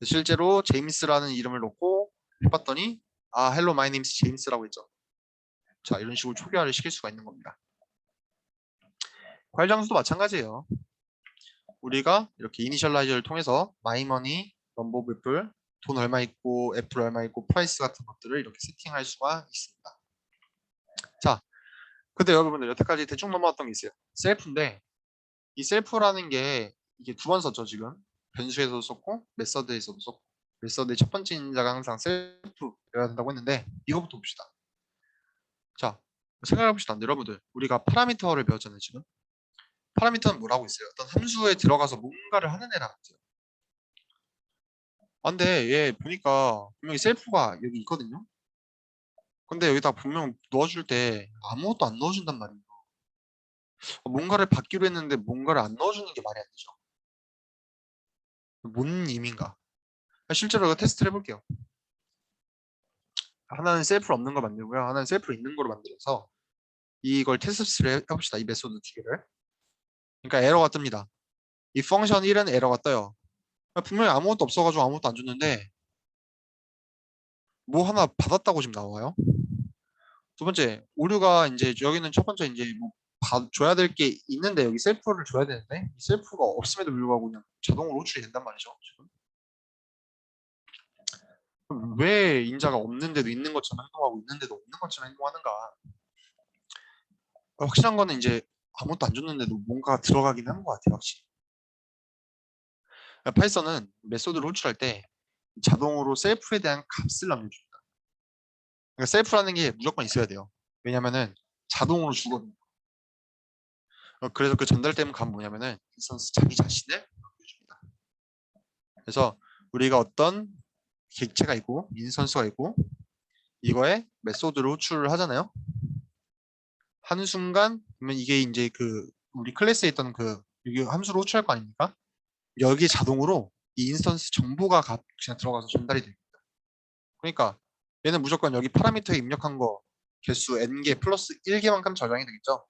실제로 제임스라는 이름을 넣고 해봤더니 hello my name is 제임스라고 했죠. 자, 이런 식으로 초기화를 시킬 수가 있는 겁니다. 과일 장수도 마찬가지예요. 우리가 이렇게 이니셜라이저를 통해서 마이머니, 넘버 오브 애플, 돈 얼마 있고 애플 얼마 있고 프라이스 같은 것들을 이렇게 세팅할 수가 있습니다. 자, 근데 여러분들 여태까지 대충 넘어왔던 게 있어요. 셀프인데 이 셀프라는 게 이게 2번 썼죠 지금. 변수에서도 썼고 메서드에서도 썼고 메서드의 첫 번째 인자가 항상 셀프여야 된다고 했는데 이거부터 봅시다. 자, 생각해봅시다. 여러분들 우리가 파라미터를 배웠잖아요 지금. 파라미터는 뭐라고 있어요? 어떤 함수에 들어가서 뭔가를 하는 애라고 했어요. 근데 얘 보니까 분명히 셀프가 여기 있거든요. 근데 여기다 분명 넣어줄 때 아무것도 안 넣어준단 말이에요. 뭔가를 받기로 했는데 뭔가를 안 넣어주는 게 말이 안 되죠. 뭔 의미인가? 실제로 이거 테스트를 해볼게요. 하나는 셀프 없는 걸 만들고요. 하나는 셀프 있는 거로 만들어서 이걸 테스트를 해봅시다. 이 메소드 두 개를. 그러니까 에러가 뜹니다. 이 펑션 1은 에러가 떠요. 분명히 아무것도 없어가지고 아무것도 안 줬는데 뭐 하나 받았다고 지금 나와요. 두 번째, 오류가 이제 여기는 첫 번째 이제 뭐 줘야 될 게 있는데 여기 셀프를 줘야 되는데 이 셀프가 없음에도 불구하고 그냥 자동으로 호출이 된단 말이죠. 지금. 그럼 왜 인자가 없는데도 있는 것처럼 행동하고 있는데도 없는 것처럼 행동하는가? 확실한 거는 이제 아무것도 안 줬는데도 뭔가 들어가긴 하는 것 같아요, 확실히. 파이썬은 메소드를 호출할 때 자동으로 셀프에 대한 값을 남겨줍니다. 그러니까 셀프라는 게 무조건 있어야 돼요. 왜냐면은 자동으로 주거든요. 그래서 그 전달되는 값은 뭐냐면은 인스턴스 자기 자신을 남겨줍니다. 그래서 우리가 어떤 객체가 있고 인스턴스가 있고 이거에 메소드를 호출을 하잖아요. 한순간 그러면 이게 이제 그 우리 클래스에 있던 그 여기 함수로 호출할 거 아닙니까? 여기 자동으로 이 인스턴스 정보가 그냥 들어가서 전달이 됩니다. 그러니까 얘는 무조건 여기 파라미터에 입력한 거 개수 n개 플러스 1개만큼 저장이 되겠죠.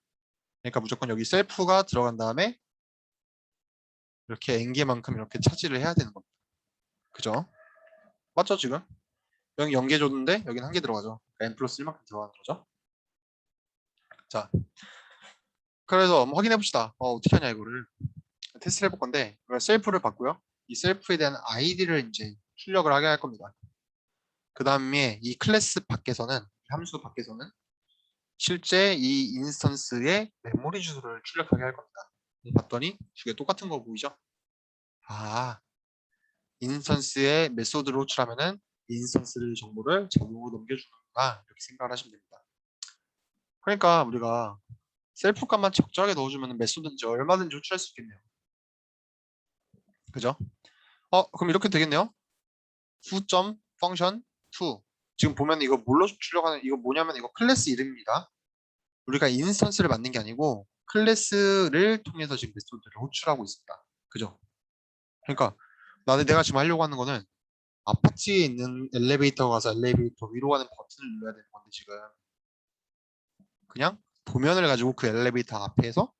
그러니까 무조건 여기 셀프가 들어간 다음에 이렇게 n개만큼 이렇게 차지를 해야 되는 겁니다. 그죠? 맞죠 지금? 여기 0개 줬는데 여기는 1개 들어가죠. 그러니까 n 플러스 1만큼 들어가는 거죠. 자, 그래서 한번 확인해 봅시다. 어떻게 하냐 이거를 테스트를 해볼 건데 셀프를 받고요. 이 셀프에 대한 아이디를 이제 출력을 하게 할 겁니다. 그 다음에 이 클래스 밖에서는 함수 밖에서는 실제 이 인스턴스의 메모리 주소를 출력하게 할 겁니다. 봤더니 두 개 똑같은 거 보이죠? 아, 인스턴스의 메소드를 호출하면은 인스턴스 정보를 자동으로 넘겨주는구나 이렇게 생각을 하시면 됩니다. 그러니까 우리가 셀프 값만 적절하게 넣어주면 메소드인지 얼마든지 호출할 수 있겠네요. 그죠? 그럼 이렇게 되겠네요. to function to 지금 보면 이거 뭘로 출력하는 이거 뭐냐면 이거 클래스 이름입니다. 우리가 인스턴스를 만든 게 아니고 클래스를 통해서 지금 메소드를 호출하고 있습니다. 그죠? 그러니까 내가 지금 하려고 하는 거는 아파트에 있는 엘리베이터 가서 엘리베이터 위로 가는 버튼을 눌러야 되는 건데 지금 그냥 도면을 가지고 그 엘리베이터 앞에서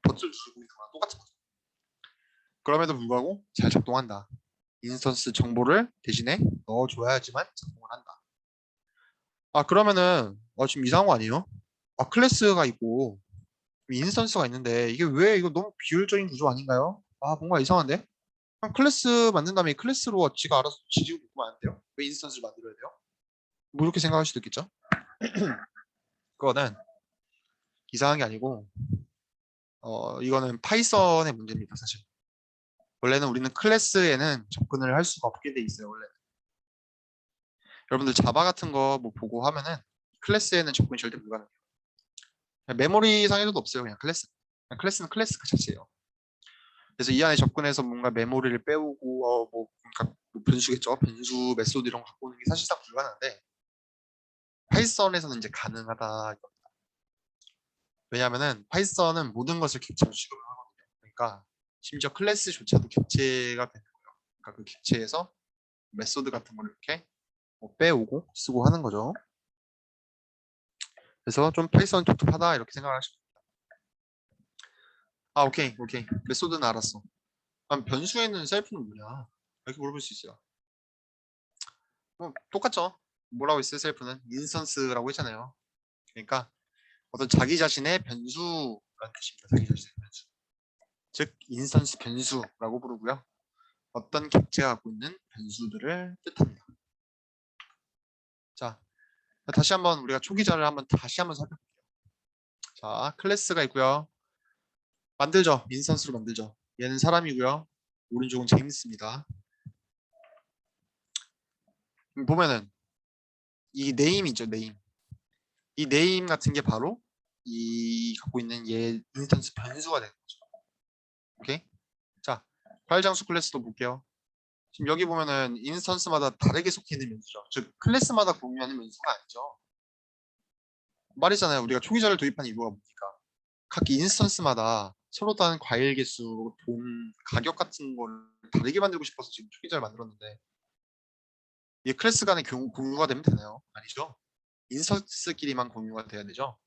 버튼을 누르고 있는 거랑 똑같은 거죠. 그럼에도 불구하고 잘 작동한다. 인스턴스 정보를 대신에 넣어줘야지만 작동을 한다. 그러면은 지금 이상한 거 아니에요? 클래스가 있고 인스턴스가 있는데 이게 왜 이거 너무 비효율적인 구조 아닌가요? 뭔가 이상한데? 그럼 클래스 만든 다음에 클래스로 지가 알아서 지지고 묶으면 안 돼요? 왜 인스턴스를 만들어야 돼요? 뭐 이렇게 생각할 수도 있겠죠? 그거는 이상한 게 아니고 이거는 파이썬의 문제입니다 사실. 원래는 우리는 클래스에는 접근을 할 수가 없게 돼 있어요 원래. 여러분들 자바 같은 거 뭐 보고 하면은 클래스에는 접근이 절대 불가능해요. 메모리 상에도 없어요 그냥 클래스. 그냥 클래스는 클래스 그 자체예요. 그래서 이 안에 접근해서 뭔가 메모리를 빼오고 그러니까 뭐 변수겠죠. 변수 메소드 이런 거 갖고 오는 게 사실상 불가능한데 파이썬에서는 이제 가능하다. 왜냐하면은 파이썬은 모든 것을 객체로 취급을 하거든요. 그러니까 심지어 클래스조차도 객체가 되는 거예요. 그러니까 그 객체에서 메소드 같은 걸 이렇게 뭐 빼오고 쓰고 하는 거죠. 그래서 좀 파이썬 독특하다 이렇게 생각하시면 됩니다. 오케이. 메소드는 알았어. 그럼 변수에는 셀프는 뭐냐? 이렇게 물어볼 수 있어요. 똑같죠. 뭐라고 있어요 셀프는? 인스턴스라고 했잖아요. 그러니까 어떤 자기 자신의 변수라는 뜻입니다. 자기 자신의 변수. 즉 인스턴스 변수라고 부르고요. 어떤 객체가 갖고 있는 변수들을 뜻합니다. 자, 다시 한번 우리가 초기자를 다시 한번 살펴볼게요. 자, 클래스가 있고요. 만들죠. 인스턴스로 만들죠. 얘는 사람이고요. 오른쪽은 제임스입니다. 보면은 이 네임 있죠, 네임. 이 네임 같은 게 바로 이 갖고 있는 얘 인스턴스 변수가 되는 거죠. 오케이? 자, 파일 장수 클래스도 볼게요. 지금 여기 보면은 인스턴스마다 다르게 속해 있는 변수죠. 즉 클래스마다 공유하는 변수가 아니죠. 말이잖아요. 우리가 초기자를 도입한 이유가 뭡니까? 각 인스턴스마다 서로 다른 과일 개수, 돈, 가격 같은 걸 다르게 만들고 싶어서 지금 초기자를 만들었는데 이게 클래스 간의 공유가 되면 되나요? 아니죠. 인스턴스끼리만 공유가 돼야 되죠.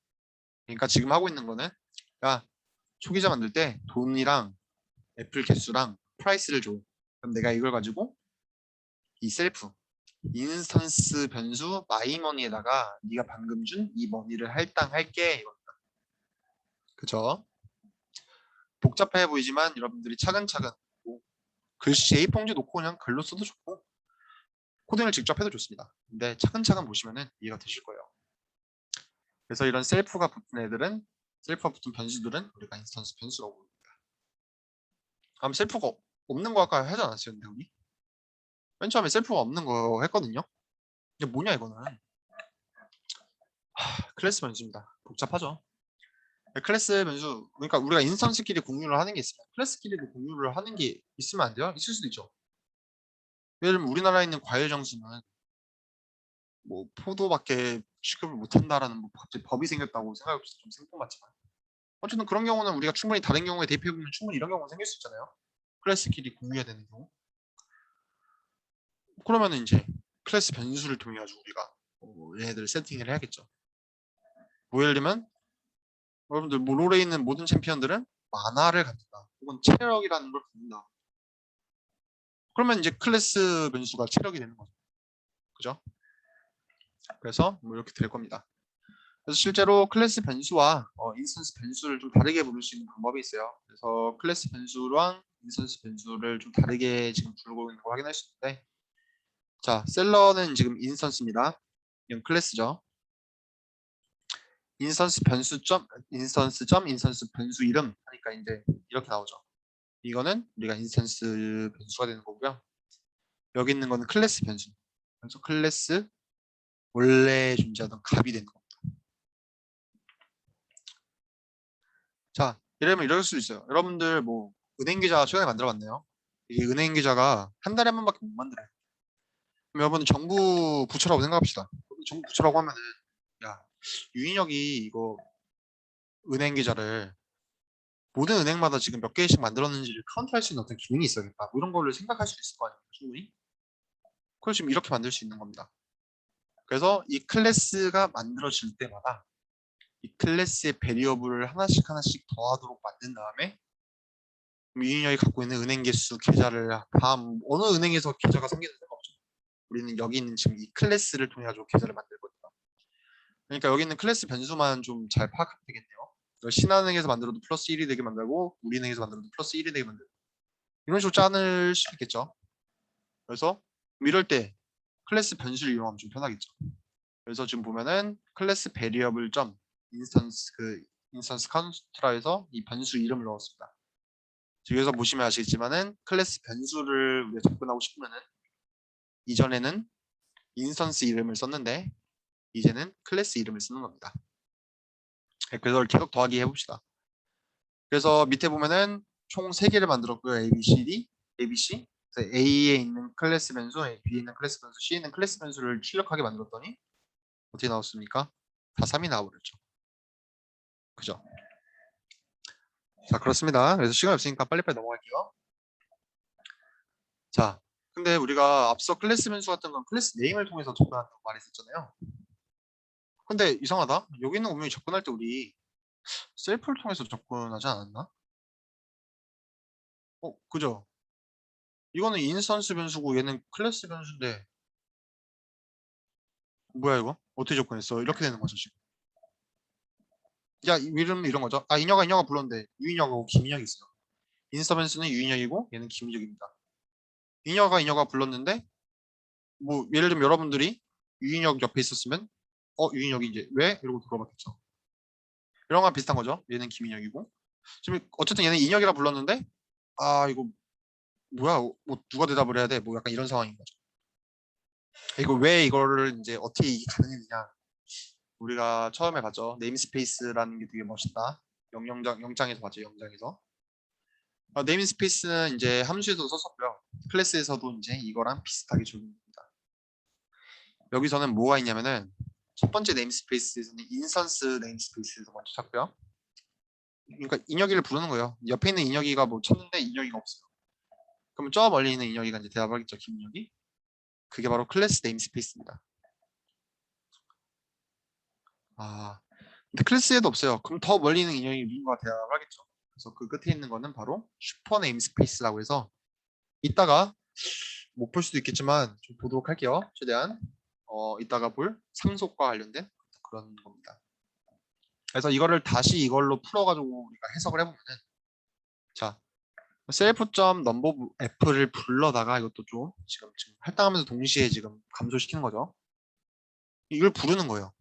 그러니까 지금 하고 있는 거는 야 초기자 만들 때 돈이랑 애플 개수랑 프라이스를 줘. 그럼 내가 이걸 가지고 이 셀프 인스턴스 변수 마이머니에다가 네가 방금 준 이 머니를 할당할게 이겁니다. 그죠? 복잡해 보이지만 여러분들이 차근차근 뭐 글씨 A4용지 놓고 그냥 글로 써도 좋고 코딩을 직접 해도 좋습니다. 근데 차근차근 보시면은 이해가 되실 거예요. 그래서 이런 셀프가 붙은 애들은 셀프가 붙은 변수들은 우리가 인스턴스 변수라고 부릅니다. 그럼 셀프가 없는 거 아까 하지 않았어요? 근데 우리 맨 처음에 셀프가 없는 거 했거든요. 이게 뭐냐 이거는 클래스 변수입니다. 복잡하죠. 클래스 변수 그러니까 우리가 인스턴스끼리 공유를 하는 게 있으면 클래스끼리도 공유를 하는 게 있으면 안 돼요? 있을 수도 있죠. 예를 들면 우리나라에 있는 과일 정수는 뭐 포도밖에 취급을 못한다라는 뭐 갑자기 법이 생겼다고 생각해보면 좀 생뚱맞지만 어쨌든 그런 경우는 우리가 충분히 다른 경우에 대입해보면 충분히 이런 경우가 생길 수 있잖아요. 클래스끼리 공유해야 되는 경우. 그러면은 이제 클래스 변수를 통해 가지고 우리가 얘네들 세팅을 해야겠죠. 뭐 예를 들면 여러분들 뭐 롤에 있는 모든 챔피언들은 만화를 갖는다. 혹은 체력이라는 걸 갖는다. 그러면 이제 클래스 변수가 체력이 되는 거죠. 그죠? 그래서 뭐 이렇게 될 겁니다. 그래서 실제로 클래스 변수와 인스턴스 변수를 좀 다르게 부를 수 있는 방법이 있어요. 그래서 클래스 변수랑 인스턴스 변수를 좀 다르게 지금 부르고 있는 거 확인할 수 있는데 자, 셀러는 지금 인스턴스입니다. 이건 클래스죠. 인스턴스 변수 점 인스턴스 점 인스턴스 변수 이름 하니까 이제 이렇게 나오죠. 이거는 우리가 인스턴스 변수가 되는 거고요. 여기 있는 거는 클래스 변수. 그래서 클래스 원래 존재하던 값이 되는 겁니다. 자, 이러면 이럴 수 있어요. 여러분들 뭐 은행 계좌 최근에 만들어봤네요. 이게 은행 계좌가 한 달에 한 번밖에 못 만들어요. 그럼 여러분 정부 부처라고 생각합시다. 정부 부처라고 하면은 야 유인혁이 이거 은행 계좌를 모든 은행마다 지금 몇 개씩 만들었는지를 카운트할 수 있는 어떤 기능이 있어야겠다. 뭐 이런 거를 생각할 수 있을 거 아니에요. 충분히. 그걸 지금 이렇게 만들 수 있는 겁니다. 그래서 이 클래스가 만들어질 때마다 이 클래스의 베리어블을 하나씩 하나씩 더하도록 만든 다음에 유인혁이 갖고 있는 은행 개수 계좌를 다음 어느 은행에서 계좌가 생기는 데가 없죠. 우리는 여기 있는 지금 이 클래스를 통해 가지고 계좌를 만들거든요. 그러니까 여기 있는 클래스 변수만 좀 잘 파악하면 되겠네요. 신한은행에서 만들어도 플러스 1이 되게 만들고 우리은행에서 만들어도 플러스 1이 되게 만들고 이런 식으로 짠을 수 있겠죠. 그래서 이럴 때 클래스 변수를 이용하면 좀 편하겠죠. 그래서 지금 보면은 클래스 베리어블 점 인스턴스 그 인스턴스 컨스트라에서 이 변수 이름을 넣었습니다. 여기서 보시면 아시겠지만은 클래스 변수를 우리가 접근하고 싶으면은 이전에는 인스턴스 이름을 썼는데 이제는 클래스 이름을 쓰는 겁니다. 그래서 계속 더하기 해봅시다. 그래서 밑에 보면은 총 3개를 만들었고요. A, B, C, D, A, B, C. 그래서 A에 있는 클래스 변수, B에 있는 클래스 변수, C에 있는 클래스 변수를 출력하게 만들었더니 어떻게 나왔습니까? 다 3이 나와버렸죠. 그죠? 자, 그렇습니다. 그래서 시간이 없으니까 빨리빨리 넘어갈게요. 자, 근데 우리가 앞서 클래스 변수 같은 건 클래스 네임을 통해서 접근한다고 말했었잖아요. 근데 이상하다. 여기 있는 분명히 접근할 때 우리 셀프를 통해서 접근하지 않았나? 그죠? 이거는 인스턴스 변수고 얘는 클래스 변수인데 뭐야 이거? 어떻게 접근했어? 이렇게 되는 거죠 지금. 야 이름 이런 거죠. 아 인혁아 불렀는데 유인혁하고 김인혁이 있어요. 인스타 변수는 유인혁이고 얘는 김인혁입니다. 인혁아 불렀는데 뭐 예를 들면 여러분들이 유인혁 옆에 있었으면 유인혁이 이제 왜? 이러고 물어봤겠죠. 이런 거랑 비슷한 거죠. 얘는 김인혁이고 지금 어쨌든 얘는 인혁이라 불렀는데 아 이거 뭐야 뭐 누가 대답을 해야 돼? 뭐 약간 이런 상황인 거죠. 이거 왜 이거를 이제 어떻게 이게 가능했느냐? 우리가 처음에 봤죠. 네임스페이스라는 게 되게 멋있다. 영장에서 봤죠. 영장에서. 네임스페이스는 이제 함수에서도 썼었고요. 클래스에서도 이제 이거랑 비슷하게 적용됩니다. 여기서는 뭐가 있냐면은 첫 번째 네임스페이스에서는 인스턴스 네임스페이스에서 먼저 찾고요. 그러니까 인여기를 부르는 거예요. 옆에 있는 인여기가 뭐 쳤는데 인여기가 없어요. 그러면 저 멀리 있는 인여기가 이제 대답하겠죠. 김인여기. 그게 바로 클래스 네임스페이스입니다. 아, 근데 클래스에도 없어요. 그럼 더 멀리 있는 인여기 누군가 대답을 하겠죠. 그래서 그 끝에 있는 거는 바로 슈퍼 네임스페이스라고 해서 이따가 못 볼 수도 있겠지만 좀 보도록 할게요. 최대한 이따가 볼 상속과 관련된 그런 겁니다. 그래서 이거를 다시 이걸로 풀어가지고 우리가 해석을 해보면은 자 셀프.numberF를 불러다가 이것도 좀 지금 할당하면서 동시에 지금 감소시키는 거죠. 이걸 부르는 거예요.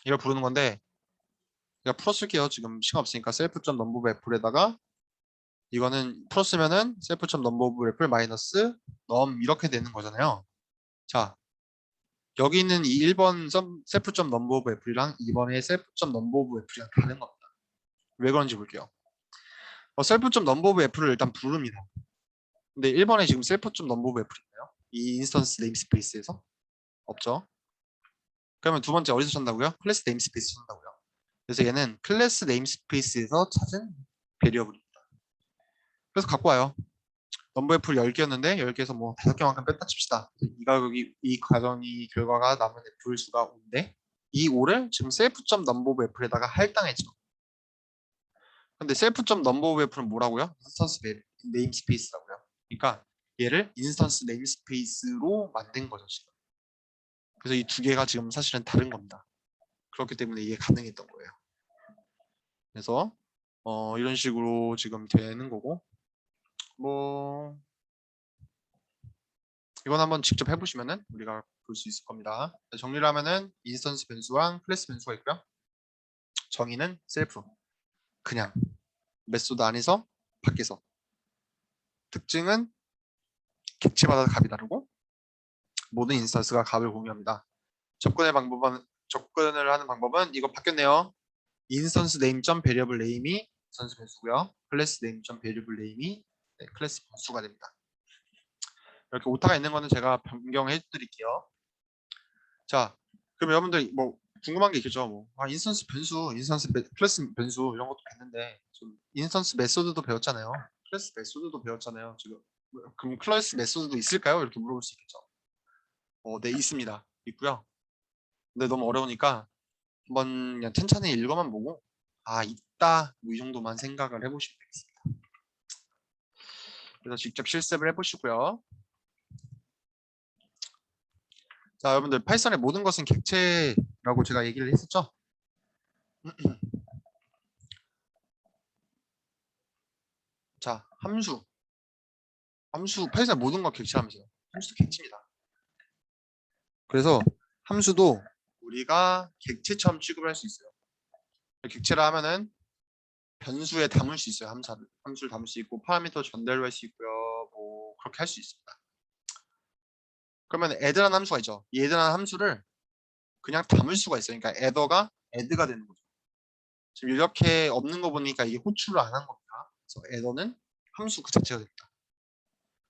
이걸 부르는 건데 제가 풀어쓸게요. 지금 시간 없으니까 셀프.numberF에다가 이거는 풀었으면은 셀프.numberF를 마이너스 num 이렇게 되는 거잖아요. 자 여기 있는 이 1번 셀프.numberF랑 2번의 셀프.numberF랑 다른 겁니다. 왜 그런지 볼게요. 셀프.numberF를 일단 부릅니다. 근데 1번에 지금 셀프.numberF를 있나요? 이 인스턴스 네임스페이스에서? 없죠. 그러면 두 번째 어디서 찾는다고요? 클래스 네임스페이스 찾는다고요. 그래서 얘는 클래스 네임스페이스에서 찾은 베리어블입니다. 그래서 갖고 와요. 넘버F를 10개였는데 10개에서 뭐 5개만큼 뺐다 칩시다. 이 과정이 결과가 남은 F일 수가 5인데 이 5를 지금 셀프.numberF에다가 할당했죠. 근데 셀프.numberF는 뭐라고요? 인스턴스 네임스페이스라고요. 그러니까 얘를 인스턴스 네임스페이스로 만든 거죠 지금. 그래서 이 두 개가 지금 사실은 다른 겁니다. 그렇기 때문에 이게 가능했던 거예요. 그래서 이런 식으로 지금 되는 거고 뭐 이건 한번 직접 해보시면은 우리가 볼 수 있을 겁니다. 정리를 하면은 인스턴스 변수랑 클래스 변수가 있고요. 정의는 셀프 그냥 메소드 안에서 밖에서 특징은 객체마다 값이 다르고 모든 인스턴스가 값을 공유합니다. 접근을 하는 방법은 이거 바뀌었네요. 인스턴스 네임 점 베리어블 네임이 인스턴스 변수고요. 클래스 네임 점 베리어블 네임이 클래스 변수가 됩니다. 이렇게 오타가 있는 거는 제가 변경해 드릴게요. 자, 그럼 여러분들 뭐 궁금한 게 있겠죠. 뭐 인스턴스 변수, 클래스 변수 이런 것도 봤는데 좀 인스턴스 메소드도 배웠잖아요. 클래스 메소드도 배웠잖아요. 지금 그럼 클래스 메소드도 있을까요? 이렇게 물어볼 수 있겠죠. 네, 있습니다. 있고요. 근데 너무 어려우니까 한번 그냥 천천히 읽어만 보고 있다 뭐 이 정도만 생각을 해보시면 되겠습니다. 그래서 직접 실습을 해보시고요. 자, 여러분들 파이썬의 모든 것은 객체라고 제가 얘기를 했었죠. 자, 함수 파이썬의 모든 것 객체하면서요. 함수도 객체입니다. 그래서 함수도 우리가 객체처럼 취급을 할 수 있어요. 객체라 하면은 변수에 담을 수 있어요. 함수를 담을 수 있고 파라미터 전달을 할 수 있고요. 뭐 그렇게 할 수 있습니다. 그러면 add라는 함수가 있죠. 이 add라는 함수를 그냥 담을 수가 있어요. 그러니까 add가 add가 되는 거죠. 지금 이렇게 없는 거 보니까 이게 호출을 안 한 겁니다. 그래서 add는 함수 그 자체가 됩니다.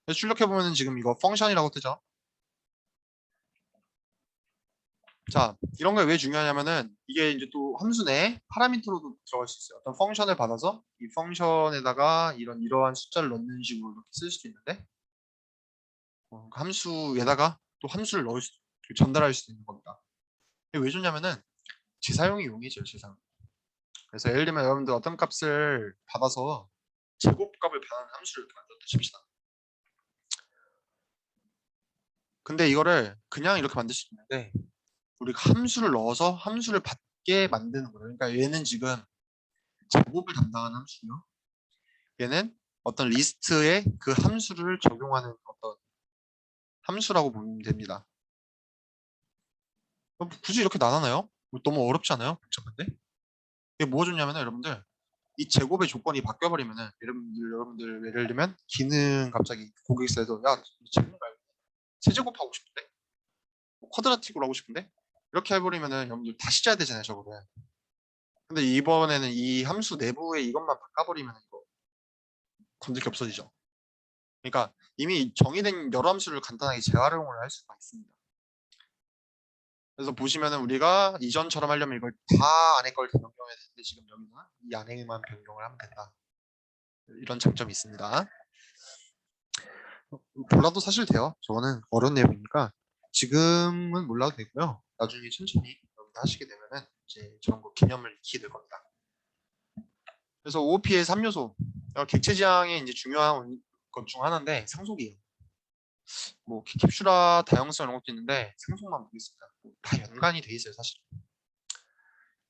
그래서 출력해 보면은 지금 이거 펑션이라고 뜨죠. 자, 이런 게 왜 중요하냐면은 이게 이제 또 함수 내에 파라미터로도 들어갈 수 있어요. 어떤 펑션을 받아서 이 펑션에다가 이러한 숫자를 넣는 식으로 이렇게 쓸 수도 있는데 함수에다가 또 함수를 전달할 수도 있는 겁니다. 이게 왜 좋냐면은 재사용이 용이죠, 재사용. 그래서 예를 들면 여러분들 어떤 값을 받아서 제곱값을 받는 함수를 이렇게 만들었다 칩시다. 근데 이거를 그냥 이렇게 만들 수 있는데 우리가 함수를 넣어서 함수를 받게 만드는 거예요. 그러니까 얘는 지금 제곱을 담당하는 함수요. 얘는 어떤 리스트에 그 함수를 적용하는 어떤 함수라고 보면 됩니다. 굳이 이렇게 나눠나요? 너무 어렵지 않아요? 복잡한데? 이게 뭐가 좋냐면 여러분들 이 제곱의 조건이 바뀌어버리면은 여러분들 예를 들면 기능 갑자기 고객사에서 야 제곱 말고 세제곱 하고 싶은데 뭐 쿼드라틱으로 하고 싶은데 이렇게 해버리면은 여러분들 다시 짜야 되잖아요 저거를. 근데 이번에는 이 함수 내부에 이것만 바꿔버리면 이거 건들 게 없어지죠. 그러니까 이미 정의된 여러 함수를 간단하게 재활용을 할 수가 있습니다. 그래서 보시면은 우리가 이전처럼 하려면 이걸 다 안에 걸 변경해야 되는데 지금 여기는 이 안에만 변경을 하면 된다. 이런 장점이 있습니다. 몰라도 사실 돼요. 저거는 어려운 내용이니까 지금은 몰라도 되고요. 나중에 천천히 여러분들 하시게 되면은 이제 저런 거 개념을 익히게 될 겁니다. 그래서 OOP의 3요소 객체 지향의 이제 중요한 것 중 하나인데 상속이에요. 뭐 캡슐화 다양성 이런 것도 있는데 상속만 보겠습니다. 다 연관이 돼 있어요, 사실.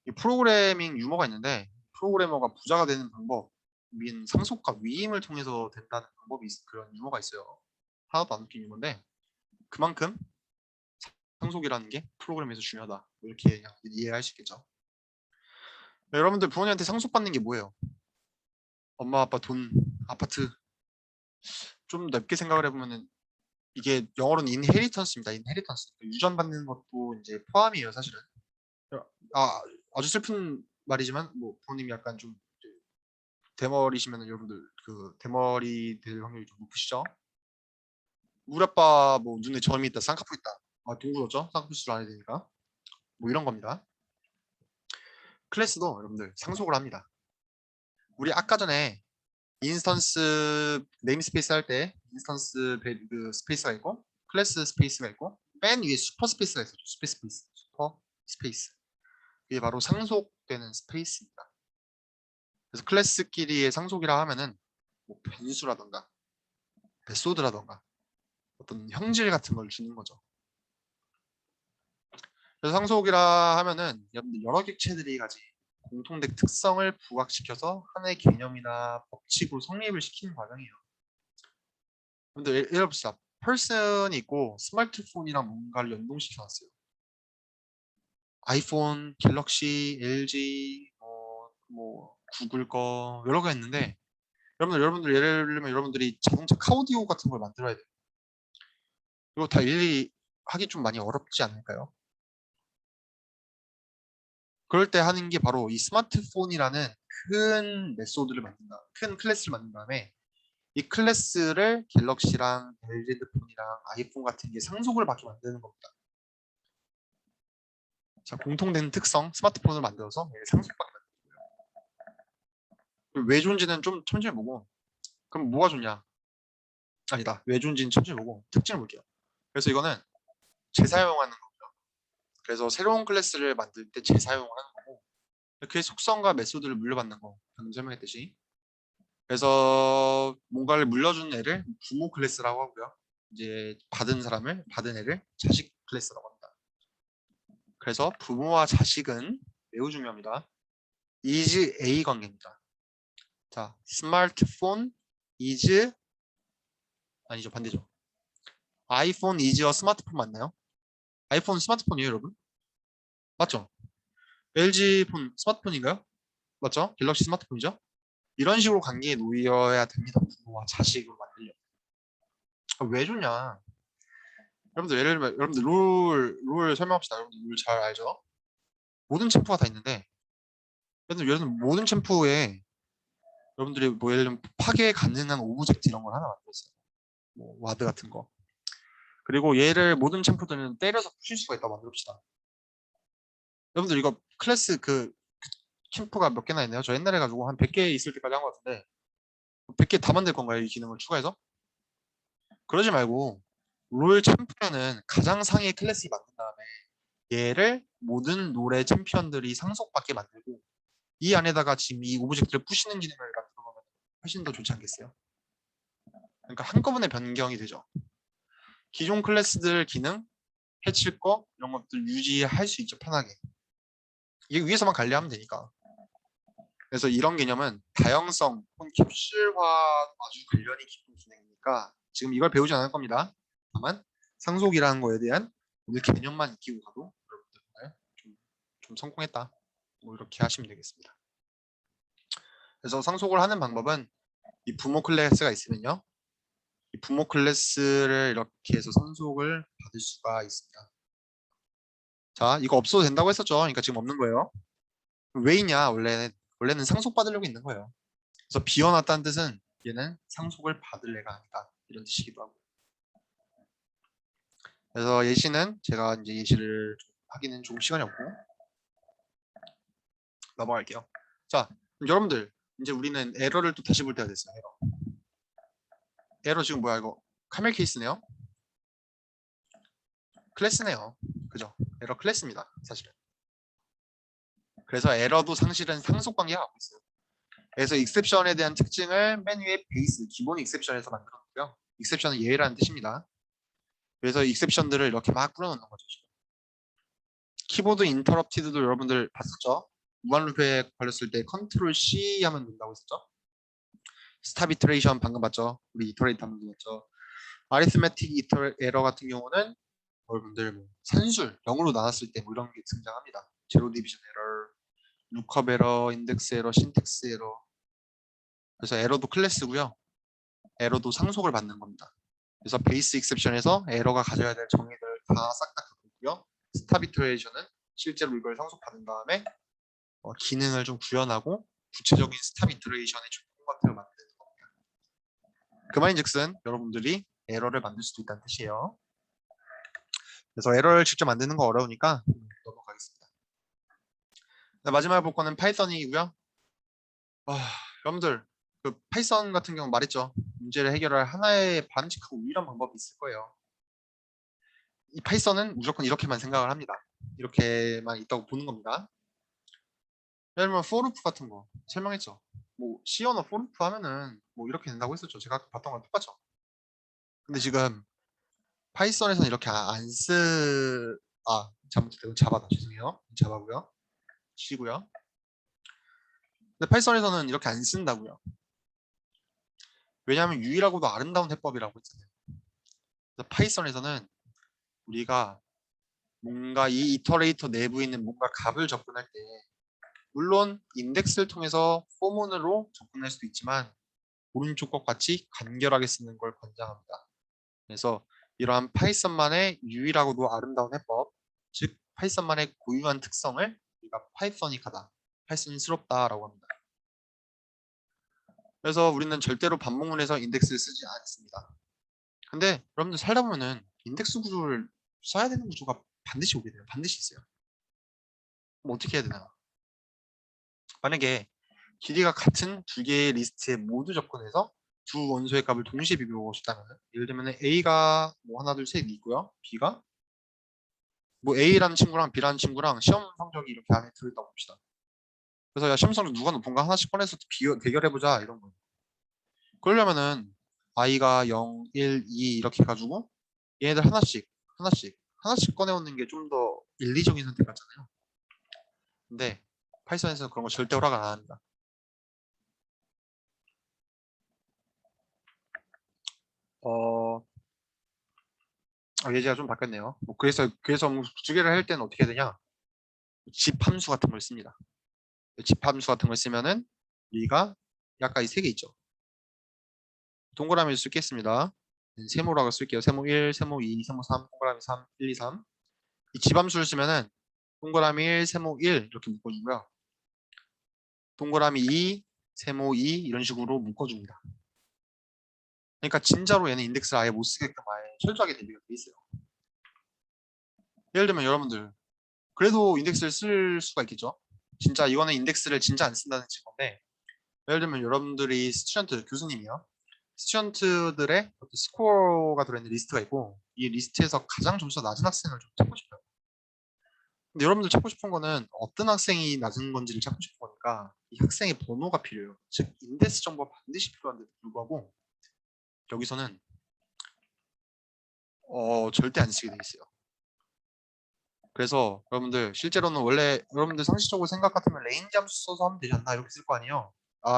이 프로그래밍 유머가 있는데 프로그래머가 부자가 되는 방법 민 상속과 위임을 통해서 된다는 방법이 그런 유머가 있어요. 하나도 안 웃긴 유머인데 그만큼 상속이라는 게 프로그램에서 중요하다. 뭐 이렇게 그냥 이해할 수 있겠죠. 네, 여러분들 부모님한테 상속받는 게 뭐예요? 엄마 아빠 돈, 아파트. 좀 넓게 생각을 해보면은 이게 영어로는 인헤리턴스입니다. 인헤리턴스. 유전받는 것도 이제 포함이에요, 사실은. 아주 슬픈 말이지만 뭐 부모님이 약간 좀 대머리시면 여러분들 그 대머리 될 확률이 좀 높으시죠? 우리 아빠 뭐 눈에 점이 있다, 쌍꺼풀 있다. 아, 동그랗죠? 쌍꺼풀 수술 안 해야 되니까. 뭐 이런 겁니다. 클래스도 여러분들 상속을 합니다. 우리 아까 전에 인스턴스 네임스페이스 할 때 인스턴스 그 스페이스가 있고 클래스 스페이스가 있고 맨 위에 슈퍼 스페이스가 있어요. 슈퍼 스페이스. 이게 바로 상속되는 스페이스입니다. 그래서 클래스끼리의 상속이라 하면은 뭐 변수라던가 메소드라던가 어떤 형질 같은 걸 주는 거죠. 그래서 상속이라 하면은 여러 객체들이 가진 공통된 특성을 부각시켜서 하나의 개념이나 법칙으로 성립을 시키는 과정이에요. 근데 예를 들어봅시다. 펄슨이 있고 스마트폰이랑 뭔가를 연동시켜 놨어요. 아이폰, 갤럭시, LG, 뭐 구글 거 여러 개 있는데 여러분들 예를 들면 여러분들이 자동차 카오디오 같은 걸 만들어야 돼요. 이거 다 일일이 하기 좀 많이 어렵지 않을까요? 그럴 때 하는 게 바로 이 스마트폰이라는 큰 메소드를 만든다. 큰 클래스를 만든 다음에 이 클래스를 갤럭시랑 LG 핸드폰이랑 아이폰 같은 게 상속을 받게 만드는 겁니다. 자, 공통된 특성 스마트폰을 만들어서 상속받게 만드는 거예요. 왜 좋은지는 좀 천천히 보고 그럼 뭐가 좋냐? 아니다. 왜 좋은지는 천천히 보고 특징을 볼게요. 그래서 이거는 재사용하는 거고요. 그래서 새로운 클래스를 만들 때 재사용을 하는 거고 그 속성과 메소드를 물려받는 거 방금 설명했듯이 그래서 뭔가를 물려준 애를 부모 클래스라고 하고요. 이제 받은 애를 자식 클래스라고 합니다. 그래서 부모와 자식은 매우 중요합니다. is A 관계입니다. 자, 스마트폰 is 아니죠, 반대죠. 아이폰 is와 스마트폰 맞나요? 아이폰 스마트폰이에요, 여러분? 맞죠? LG 폰 스마트폰인가요? 맞죠? 갤럭시 스마트폰이죠? 이런 식으로 관계에 놓여야 됩니다. 부모와 자식으로 만들려. 왜 좋냐? 여러분들 예를 들면 여러분들 룰 설명합시다. 여러분들 룰 잘 알죠? 모든 챔프가 다 있는데 예를 들면 모든 챔프에 여러분들이 뭐 예를 들면 파괴 가능한 오브젝트 이런 걸 하나 만들었어요. 뭐 와드 같은 거. 그리고 얘를 모든 챔프들은 때려서 부실 수가 있다고 만들읍시다. 여러분들 이거 클래스 그 캠프가 몇 개나 있나요? 저 옛날에 가지고 한 100개 있을 때까지 한 것 같은데 100개 다 만들 건가요? 이 기능을 추가해서? 그러지 말고 롤 챔프는 가장 상위의 클래스 만든 다음에 얘를 모든 롤의 챔피언들이 상속받게 만들고 이 안에다가 지금 이 오브젝트를 부시는 기능을 만들어보면 훨씬 더 좋지 않겠어요? 그러니까 한꺼번에 변경이 되죠. 기존 클래스들 기능, 해칠 거 이런 것들 유지할 수 있죠, 편하게. 이게 위에서만 관리하면 되니까. 그래서 이런 개념은 다형성, 캡슐화 아주 관련이 깊은 기능이니까 지금 이걸 배우지 않을 겁니다. 다만 상속이라는 거에 대한 오늘 개념만 익히고 가도 여러분들 좀 성공했다. 뭐 이렇게 하시면 되겠습니다. 그래서 상속을 하는 방법은 이 부모 클래스가 있으면요. 이 부모 클래스를 이렇게 해서 상속을 받을 수가 있습니다. 자, 이거 없어도 된다고 했었죠. 그러니까 지금 없는 거예요. 왜 있냐? 원래는 상속받으려고 있는 거예요. 그래서 비워놨다는 뜻은 얘는 상속을 받을 애가 아니다. 이런 뜻이기도 하고. 그래서 예시는 제가 이제 예시를 좀 하기는 조금 시간이 없고 넘어갈게요. 자, 그럼 여러분들 이제 우리는 에러를 또 다시 볼 때가 됐어요. 에러 지금 뭐야 이거? 카멜 케이스네요. 클래스네요. 그죠? 에러 클래스입니다. 사실은. 그래서 에러도 사실은 상속 관계가 갖고 있어요. 그래서 익셉션에 대한 특징을 맨 위에 베이스, 기본 익셉션에서 만들었고요. 익셉션은 예외라는 뜻입니다. 그래서 익셉션들을 이렇게 막 뿌려놓는 거죠. 키보드 인터럽티드도 여러분들 봤었죠? 무한루프에 걸렸을 때 컨트롤 C 하면 된다고 했었죠? 스탑 이터레이션 방금 봤죠? 우리 이터레이트 한번 봤죠? 아리스메틱 에러 같은 경우는 여러분들 뭐 산술 0으로 나눴을 때 뭐 이런 게 등장합니다. 제로 디비전 에러, 루컵 에러, 인덱스 에러, 신텍스 에러. 그래서 에러도 클래스고요. 에러도 상속을 받는 겁니다. 그래서 베이스 익셉션에서 에러가 가져야 될 정의들 다 싹 다 갖고 있고요. 스탑 이터레이션은 실제로 이걸 상속받은 다음에 기능을 좀 구현하고 구체적인 스탑 이터레이션의 조건 같은 걸 만드는 겁니다. 그 말인즉슨 여러분들이 에러를 만들 수도 있다는 뜻이에요. 그래서 에러를 직접 만드는 거 어려우니까 넘어가겠습니다. 마지막에 볼 거는 파이썬이고요. 여러분들 그 파이썬 같은 경우 말했죠. 문제를 해결할 하나의 바람직하고 유일한 방법이 있을 거예요. 이 파이썬은 무조건 이렇게만 생각을 합니다. 이렇게만 있다고 보는 겁니다. 예를 들면 for 같은 거 설명했죠. 뭐 C 언어 for 하면은 뭐 이렇게 된다고 했었죠. 제가 아까 봤던 거랑 똑같죠. 근데 지금 파이썬에서는 이렇게 잘못했다. 이건 자바다. 죄송해요. 자바고요. C고요. 근데 파이썬에서는 이렇게 안 쓴다고요. 왜냐하면 유일하고도 아름다운 해법이라고 했잖아요. 그래서 파이썬에서는 우리가 뭔가 이 이터레이터 내부에 있는 뭔가 값을 접근할 때 물론 인덱스를 통해서 포문으로 접근할 수도 있지만 오른쪽 것 같이 간결하게 쓰는 걸 권장합니다. 그래서 이러한 파이썬만의 유일하고도 아름다운 해법, 즉 파이썬만의 고유한 특성을 우리가 파이썬이하다, 파이썬스럽다라고 합니다. 그래서 우리는 절대로 반복문에서 인덱스를 쓰지 않습니다. 근데 여러분들 살다 보면은 인덱스 구조를 써야 되는 구조가 반드시 오게 돼요. 반드시 있어요. 그럼 어떻게 해야 되나? 만약에 길이가 같은 두 개의 리스트에 모두 접근해서 두 원소의 값을 동시에 비교하고 싶다면 예를 들면 A가 뭐 하나 둘 셋 있고요. B가 뭐 A라는 친구랑 B라는 친구랑 시험 성적이 이렇게 안에 들어있다고 봅시다. 그래서 야 시험 성적 누가 높은가 하나씩 꺼내서 대결해보자 이런 거예요. 그러려면은 I가 0, 1, 2 이렇게 해가지고 얘네들 하나씩 꺼내오는 게 좀 더 인리적인 선택 같잖아요. 근데 파이썬에서는 그런 거 절대 허락 안 합니다. 예제가 좀 바뀌었네요. 뭐 그래서 뭐 두 개를 할 때는 어떻게 해야 되냐? 집 함수 같은 걸 씁니다. 집 함수 같은 걸 쓰면은 우리가 약간 이 세 개 있죠. 동그라미를 쓰겠습니다. 세모라고 쓸게요. 세모 1, 세모 2, 세모 3, 동그라미 3, 1, 2, 3. 이 집함수를 쓰면은 동그라미 1, 세모 1 이렇게 묶어주고요. 동그라미 2, 세모 2 이런 식으로 묶어줍니다. 그러니까 진짜로 얘는 인덱스를 아예 못 쓰게끔 아예 철저하게 대비가 돼 있어요. 예를 들면 여러분들 그래도 인덱스를 쓸 수가 있겠죠. 진짜 이거는 인덱스를 진짜 안 쓴다는 증거인데 예를 들면 여러분들이 스튜던트 교수님이요. 스튜던트들의 스코어가 들어있는 리스트가 있고 이 리스트에서 가장 점수가 낮은 학생을 좀 찾고 싶어요. 근데 여러분들 찾고 싶은 거는 어떤 학생이 낮은 건지를 찾고 싶은 거니까 이 학생의 번호가 필요해요. 즉 인덱스 정보가 반드시 필요한데도 불구하고 여기서는 절대 안 쓰게 돼 있어요. 그래서 여러분들 실제로는 원래 여러분들 상식적으로 생각 같으면 레인지 함수 써서 하면 되지 않나 이렇게 쓸 거 아니에요.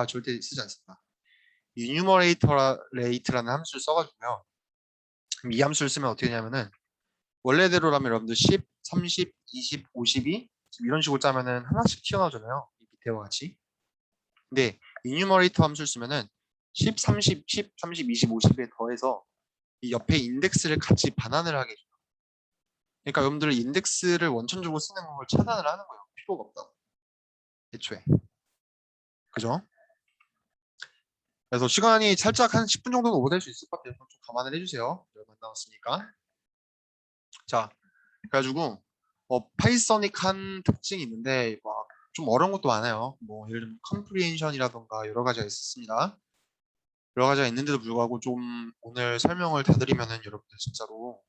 절대 쓰지 않습니다. enumeratorate라는 함수를 써가지고요. 그럼 이 함수를 쓰면 어떻게 되냐면은 원래대로라면 여러분들 10, 30, 20, 52 이런 식으로 짜면은 하나씩 튀어나오잖아요. 이 밑에와 같이. 근데 enumerator 함수를 쓰면은 10, 30, 10, 30, 20, 50에 더해서 이 옆에 인덱스를 같이 반환을 하게 해줘요. 그러니까 여러분들 인덱스를 원천적으로 쓰는 걸 차단을 하는 거예요. 필요가 없다고. 애초에. 그죠? 그래서 시간이 살짝 한 10분 정도는 오버될 수 있을 것 같아요. 좀 감안을 해주세요. 얼마 안 남았으니까. 자, 그래가지고 파이서닉한 특징이 있는데 막 좀 어려운 것도 많아요. 뭐 예를 들면 컴프리hen션이라던가 여러 가지가 있습니다. 여러 가지가 있는데도 불구하고 좀 오늘 설명을 다 드리면은 여러분들 진짜로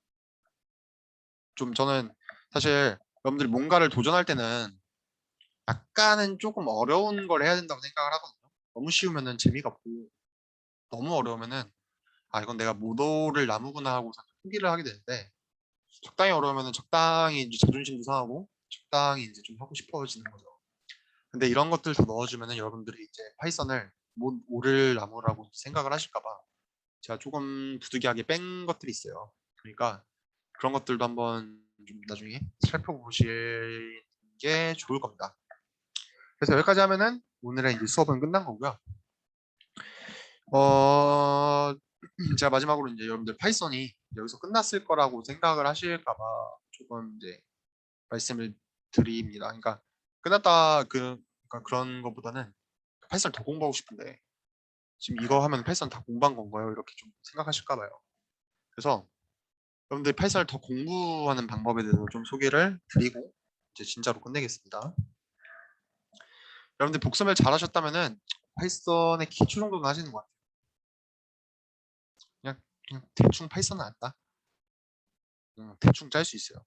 좀 저는 사실 여러분들이 뭔가를 도전할 때는 약간은 조금 어려운 걸 해야 된다고 생각을 하거든요. 너무 쉬우면은 재미가 없고 너무 어려우면은 아 이건 내가 모도를 나무구나 하고 포기를 하게 되는데 적당히 어려우면은 적당히 이제 자존심도 상하고 적당히 이제 좀 하고 싶어지는 거죠. 근데 이런 것들 다 넣어주면은 여러분들이 이제 파이썬을 못 오를 나무라고 생각을 하실까봐 제가 조금 부득이하게 뺀 것들이 있어요. 그러니까 그런 것들도 한번 좀 나중에 살펴보시는 게 좋을 겁니다. 그래서 여기까지 하면은 오늘의 이제 수업은 끝난 거고요. 제가 마지막으로 이제 여러분들 파이썬이 여기서 끝났을 거라고 생각을 하실까봐 조금 이제 말씀을 드립니다. 그러니까 끝났다 그러니까 그런 것보다는 파이썬을 더 공부하고 싶은데 지금 이거 하면 파이썬 다 공부한 건가요? 이렇게 좀 생각하실까 봐요. 그래서 여러분들 파이썬을 더 공부하는 방법에 대해서 좀 소개를 드리고 이제 진짜로 끝내겠습니다. 여러분들 복습을 잘 하셨다면은 파이썬의 기초 정도는 하시는 것 같아요. 그냥 대충 파이썬은 안다. 대충 짤 수 있어요.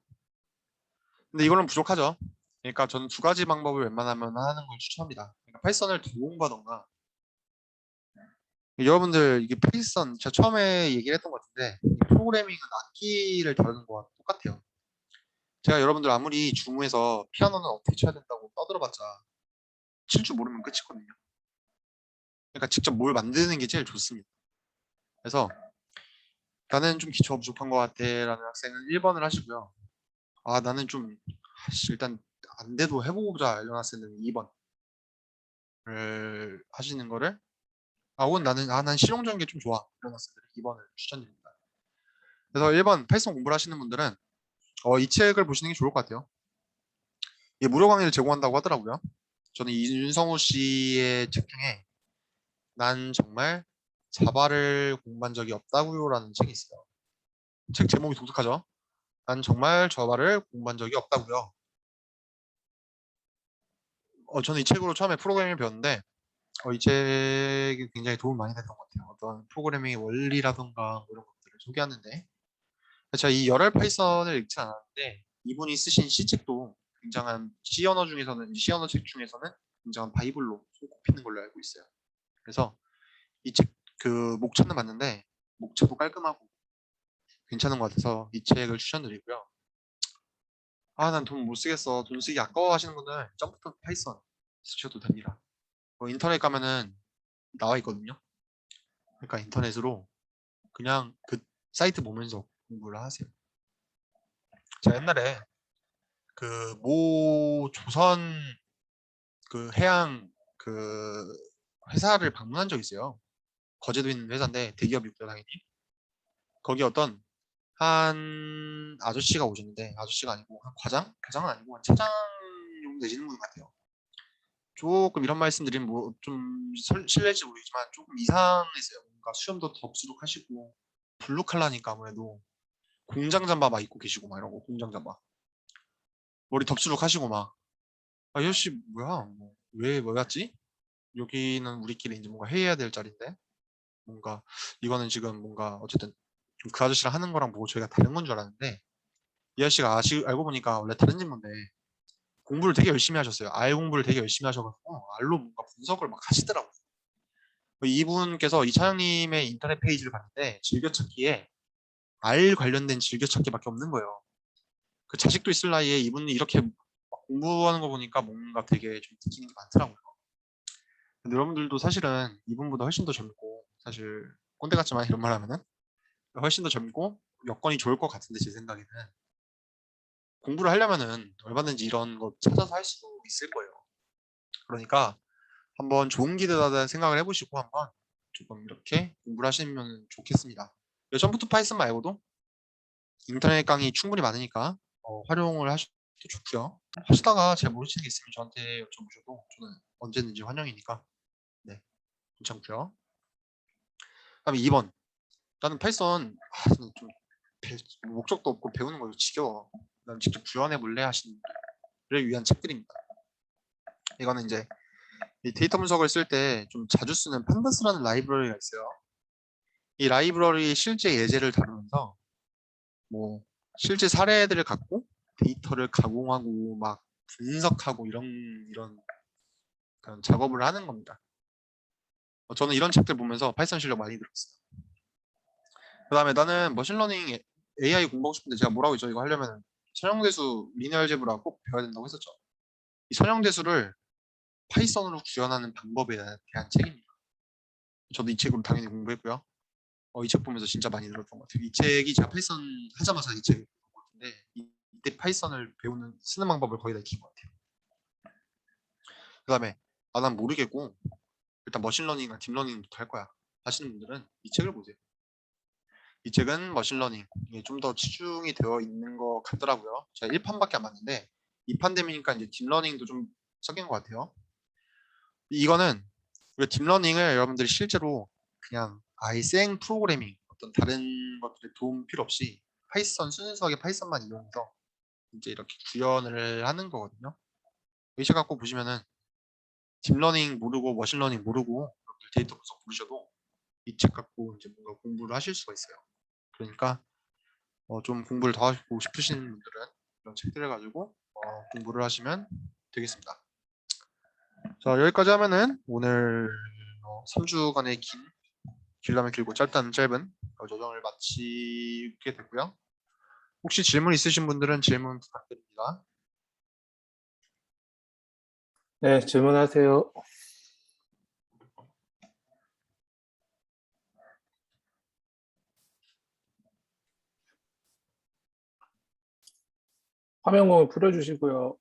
근데 이거는 부족하죠. 그러니까 저는 두 가지 방법을 웬만하면 하는 걸 추천합니다. 그러니까 파이썬을 더 공부하던가 여러분들 이게 파이썬 제가 처음에 얘기를 했던 것 같은데 프로그래밍은 악기를 다루는 거와 똑같아요. 제가 여러분들 아무리 주무에서 피아노는 어떻게 쳐야 된다고 떠들어봤자 칠 줄 모르면 끝이거든요. 그러니까 직접 뭘 만드는 게 제일 좋습니다. 그래서 나는 좀 기초가 부족한 것 같아 라는 학생은 1번을 하시고요. 아 나는 좀 일단 안 돼도 해보자 이런 학생은 2번을 하시는 거를 혹은 난 실용적인 게 좀 좋아 이런 학생들은 2번을 추천드립니다. 그래서 1번 파이썬 공부를 하시는 분들은 이 책을 보시는 게 좋을 것 같아요. 이게 무료 강의를 제공한다고 하더라고요. 저는 이 윤성호 씨의 책 중에 난 정말 자바를 공부한 적이 없다고요 라는 책이 있어요. 책 제목이 독특하죠? 난 정말 자바를 공부한 적이 없다고요. 저는 이 책으로 처음에 프로그래밍을 배웠는데 이 책이 굉장히 도움이 많이 됐던 것 같아요. 어떤 프로그래밍의 원리라던가 이런 것들을 소개하는데 제가 이 열혈 파이썬을 읽지 않았는데 이분이 쓰신 C책도 굉장한 C 언어 중에서는 C 언어 책 중에서는 굉장한 바이블로 손꼽히는 걸로 알고 있어요. 그래서 이 책 그 목차는 맞는데 목차도 깔끔하고 괜찮은 것 같아서 이 책을 추천드리고요. 난 돈 못 쓰겠어. 돈 쓰기 아까워 하시는 분은 점프터 파이썬 쓰셔도 됩니다. 인터넷 가면은 나와 있거든요. 그러니까 인터넷으로 그냥 그 사이트 보면서 공부를 하세요. 제가 옛날에 그 모 조선 그 해양 그 회사를 방문한 적 있어요. 거제도에 있는 회사인데 대기업이고요 당연히. 거기 어떤 한 아저씨가 오셨는데 아저씨가 아니고 한 과장은 아니고 한 차장 정도 되시는 분 같아요. 조금 이런 말씀 드리면 뭐 좀 실례일지 모르겠지만 조금 이상했어요. 뭔가 수염도 덥수룩하시고 블루 칼라니까 아무래도 공장 잠바 막 입고 계시고 막 이런 거 공장 잠바 머리 덥수룩하시고 막 이 아저씨 뭐야 왜 왔지? 여기는 우리끼리 이제 뭔가 회의해야 될 자리인데 뭔가 이거는 지금 뭔가 어쨌든 좀 그 아저씨랑 하는 거랑 뭐 저희가 다른 건 줄 알았는데 이 아저씨가 알고 보니까 원래 다른 인물인데 공부를 되게 열심히 하셨어요. 알 공부를 되게 열심히 하셔가지고 알로 뭔가 분석을 막 하시더라고요. 이분께서 이 차장님의 인터넷 페이지를 봤는데 즐겨찾기에 알 관련된 즐겨찾기밖에 없는 거예요. 그 자식도 있을 나이에 이분이 이렇게 막 공부하는 거 보니까 뭔가 되게 좀 느끼는 게 많더라고요. 근데 여러분들도 사실은 이분보다 훨씬 더 젊고 사실 꼰대 같지만 이런 말 하면은 훨씬 더 젊고 여건이 좋을 것 같은데 제 생각에는 공부를 하려면은 얼마든지 이런 거 찾아서 할 수도 있을 거예요. 그러니까 한번 좋은 기회다 생각을 해보시고 한번 조금 이렇게 공부를 하시면 좋겠습니다. 예전부터 파이썬 말고도 인터넷 강의 충분히 많으니까 활용을 하셔도 좋고요. 하시다가 잘 모르시는 게 있으면 저한테 여쭤보셔도 저는 언제든지 환영이니까 네 괜찮고요. 그다음에 2번 나는 파이썬 좀 목적도 없고 배우는 거 지겨워. 그다음 직접 구현해 볼래 하시는 분들을 위한 책들입니다. 이거는 이제 이 데이터 분석을 쓸 때 좀 자주 쓰는 판다스라는 라이브러리가 있어요. 이 라이브러리 실제 예제를 다루면서 뭐 실제 사례들을 갖고 데이터를 가공하고 막 분석하고 이런 그런 작업을 하는 겁니다. 저는 이런 책들 보면서 파이썬 실력 많이 늘었어요. 그 다음에 나는 머신러닝 AI 공부하고 싶은데 제가 뭐라고 했죠? 이거 하려면 선형대수 리니어 알제브라 꼭 배워야 된다고 했었죠. 이 선형대수를 파이썬으로 구현하는 방법에 대한 책입니다. 저도 이 책으로 당연히 공부했고요. 이 책 보면서 진짜 많이 늘었던 것 같아요. 이 책이 제가 파이썬 하자마자 이 책을 본 것 같은데 이때 파이썬을 배우는 쓰는 방법을 거의 다 익힌 것 같아요. 그 다음에 난 모르겠고 일단 머신러닝이나 딥러닝부터 할 거야 하시는 분들은 이 책을 보세요. 이 책은 머신러닝 좀 더 치중이 되어 있는 것 같더라고요. 제가 1판밖에 안 봤는데 2판 되니까 이제 딥러닝도 좀 섞인 것 같아요. 이거는 우리가 딥러닝을 여러분들이 실제로 그냥 아예 생 프로그래밍 어떤 다른 것들의 도움 필요 없이 파이썬 순수하게 파이썬만 이용해서 이제 이렇게 구현을 하는 거거든요. 이 책 갖고 보시면은 딥러닝 모르고 머신러닝 모르고 데이터 분석 모르셔도 이 책 갖고 이제 뭔가 공부를 하실 수가 있어요. 그러니까 좀 공부를 더 하고 싶으신 분들은 이런 책들을 가지고 공부를 하시면 되겠습니다. 자, 여기까지 하면은 오늘 3주간의 길다면 길고 짧다면 짧은 조정을 마치게 되고요. 혹시 질문 있으신 분들은 질문 부탁드립니다. 네, 질문하세요. 화면 공유 풀어주시고요.